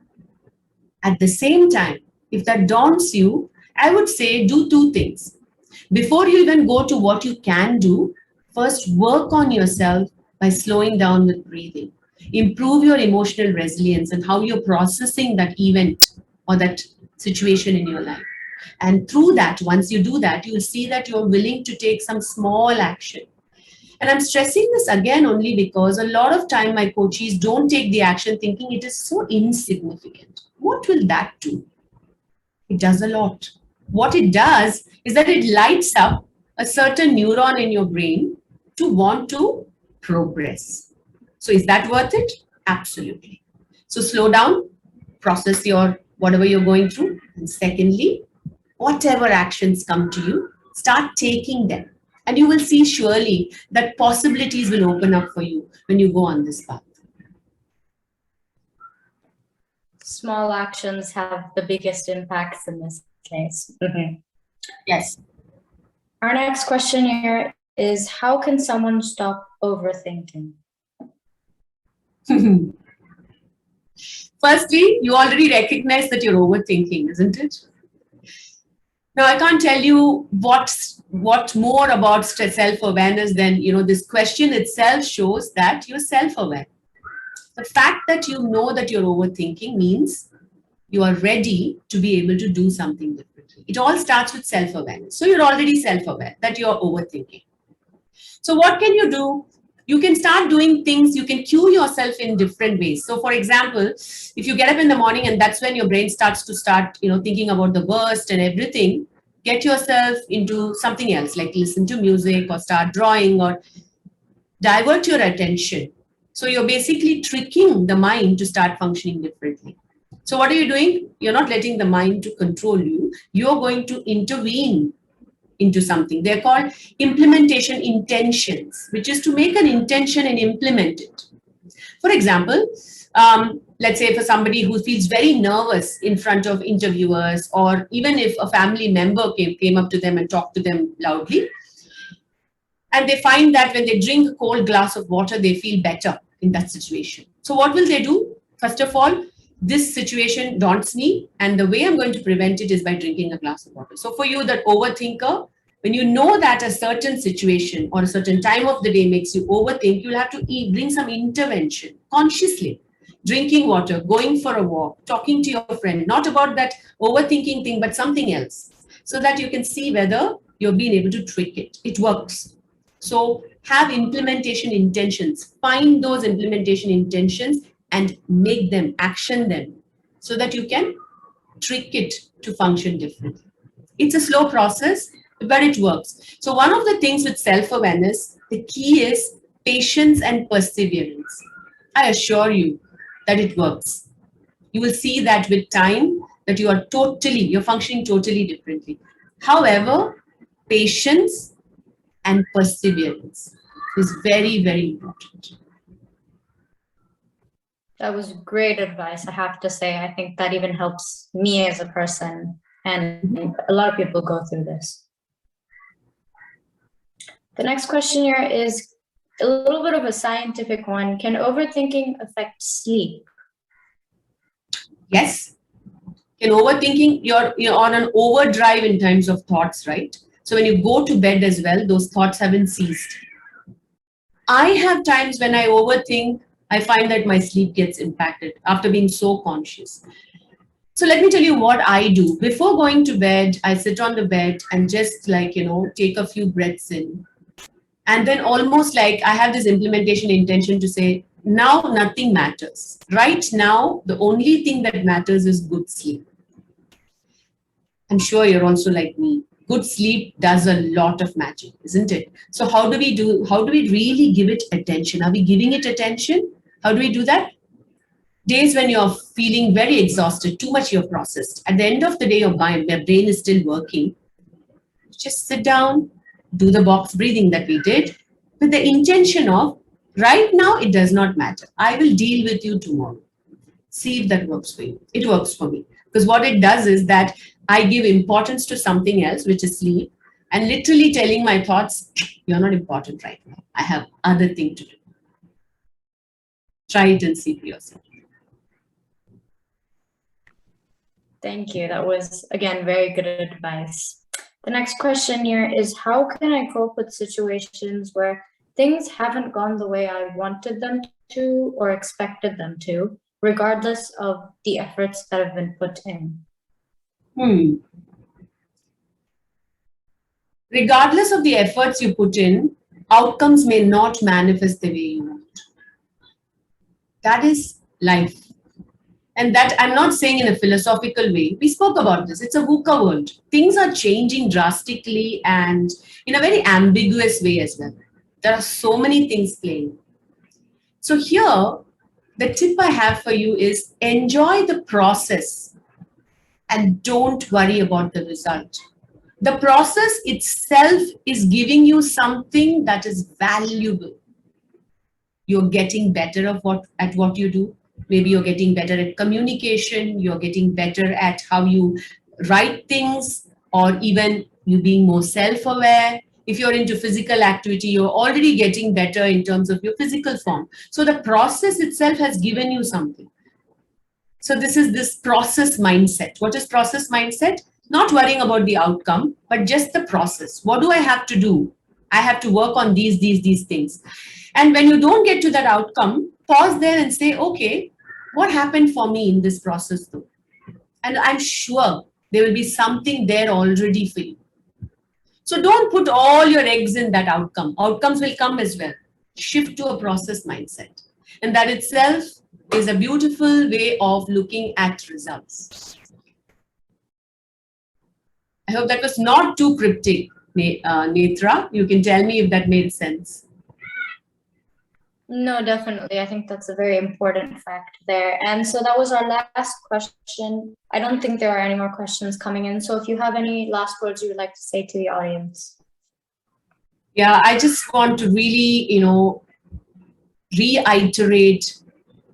At the same time, if that daunts you, I would say do two things. Before you even go to what you can do, first work on yourself by slowing down with breathing. Improve your emotional resilience and how you're processing that event or that situation in your life. And through that, once you do that, you'll see that you're willing to take some small action. And I'm stressing this again only because a lot of time my coaches don't take the action thinking it is so insignificant. What will that do? It does a lot. What it does is that it lights up a certain neuron in your brain to want to progress. So is that worth it? Absolutely. So slow down, process your whatever you're going through. And secondly, whatever actions come to you, start taking them. And you will see surely that possibilities will open up for you when you go on this path. Small actions have the biggest impacts in this case. Yes. Our next question here is, how can someone stop overthinking? Firstly, you already recognize that you're overthinking, isn't it? Now, I can't tell you what more about self-awareness than, this question itself shows that you're self-aware. The fact that you know that you're overthinking means you are ready to be able to do something differently. It all starts with self-awareness. So you're already self-aware that you're overthinking. So what can you do? You can start doing things, you can cue yourself in different ways. So for example, if you get up in the morning and that's when your brain starts thinking about the worst and everything, get yourself into something else, like listen to music or start drawing or divert your attention. So you're basically tricking the mind to start functioning differently. So what are you doing? You're not letting the mind to control you. You're going to intervene into something. They're called implementation intentions, which is to make an intention and implement it. For example, let's say for somebody who feels very nervous in front of interviewers, or even if a family member came up to them and talked to them loudly, and they find that when they drink a cold glass of water, they feel better in that situation. So what will they do? First of all, this situation daunts me, and the way I'm going to prevent it is by drinking a glass of water. So for you, that overthinker, when you know that a certain situation or a certain time of the day makes you overthink, you'll have to bring some intervention consciously. Drinking water, going for a walk, talking to your friend, not about that overthinking thing, but something else, so that you can see whether you're being able to trick it. It works. So have implementation intentions. Find those implementation intentions and make them, action them, so that you can trick it to function differently. It's a slow process, but it works. So one of the things with self-awareness, the key is patience and perseverance. I assure you that it works. You will see that with time that you're functioning totally differently. However, patience and perseverance is very, very important. That was great advice, I have to say. I think that even helps me as a person, and a lot of people go through this. The next question here is a little bit of a scientific one. Can overthinking affect sleep? Yes. In overthinking, you're on an overdrive in terms of thoughts, right? So when you go to bed as well, those thoughts haven't ceased. I have times when I overthink, I find that my sleep gets impacted after being so conscious. So let me tell you what I do. Before going to bed, I sit on the bed and just like, take a few breaths in. And then almost like I have this implementation intention to say, now nothing matters. Right now, the only thing that matters is good sleep. I'm sure you're also like me. Good sleep does a lot of magic, isn't it? So how do we really give it attention? Are we giving it attention? How do we do that? Days when you're feeling very exhausted, too much you've processed. At the end of the day, your brain is still working. Just sit down, do the box breathing that we did with the intention of, right now, it does not matter. I will deal with you tomorrow. See if that works for you. It works for me. Because what it does is that I give importance to something else, which is sleep, and literally telling my thoughts, you're not important right now. I have other thing to do. Try it and see for yourself. Thank you. That was, again, very good advice. The next question here is, how can I cope with situations where things haven't gone the way I wanted them to or expected them to, regardless of the efforts that have been put in? Regardless of the efforts you put in, outcomes may not manifest the way you want. That is life. And that I'm not saying in a philosophical way. We spoke about this. It's a VUCA world. Things are changing drastically and in a very ambiguous way as well. There are so many things playing. So here, the tip I have for you is enjoy the process and don't worry about the result. The process itself is giving you something that is valuable. You're getting better at what you do. Maybe you're getting better at communication, you're getting better at how you write things, or even you being more self-aware. If you're into physical activity, you're already getting better in terms of your physical form. So the process itself has given you something. So this is this process mindset. What is process mindset? Not worrying about the outcome, but just the process. What do I have to do? I have to work on these things. And when you don't get to that outcome, pause there and say, okay, what happened for me in this process though? And I'm sure there will be something there already for you. So don't put all your eggs in that outcome. Outcomes will come as well. Shift to a process mindset. And that itself is a beautiful way of looking at results. I hope that was not too cryptic, Netra. You can tell me if that made sense. No, definitely. I think that's a very important fact there. And so that was our last question. I don't think there are any more questions coming in. So if you have any last words you would like to say to the audience. Yeah, I just want to really, reiterate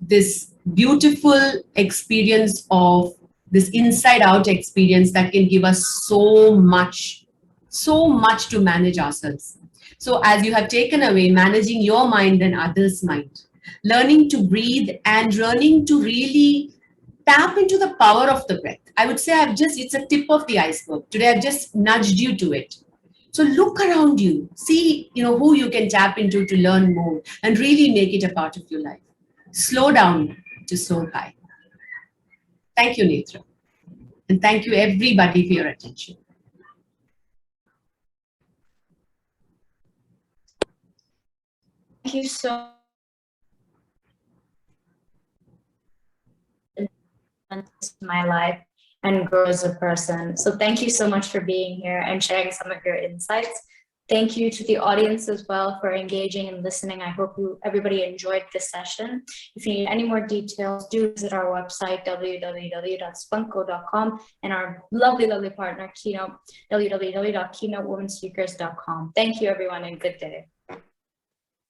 this beautiful experience of this inside out experience that can give us so much to manage ourselves. So as you have taken away managing your mind and others' mind, learning to breathe and learning to really tap into the power of the breath. I would say it's a tip of the iceberg. Today I've just nudged you to it. So look around you, see, who you can tap into to learn more and really make it a part of your life. Slow down to soar high. Thank you, Netra. And thank you everybody for your attention. Thank you so much for my life and grow as a person. So thank you so much for being here and sharing some of your insights. Thank you to the audience as well for engaging and listening. I hope everybody enjoyed this session. If you need any more details, do visit our website, www.spunkgo.com, and our lovely partner, KeyNote, www.keynotewomenspeakers.com. Thank you, everyone, and good day.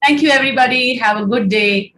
Thank you, everybody. Have a good day.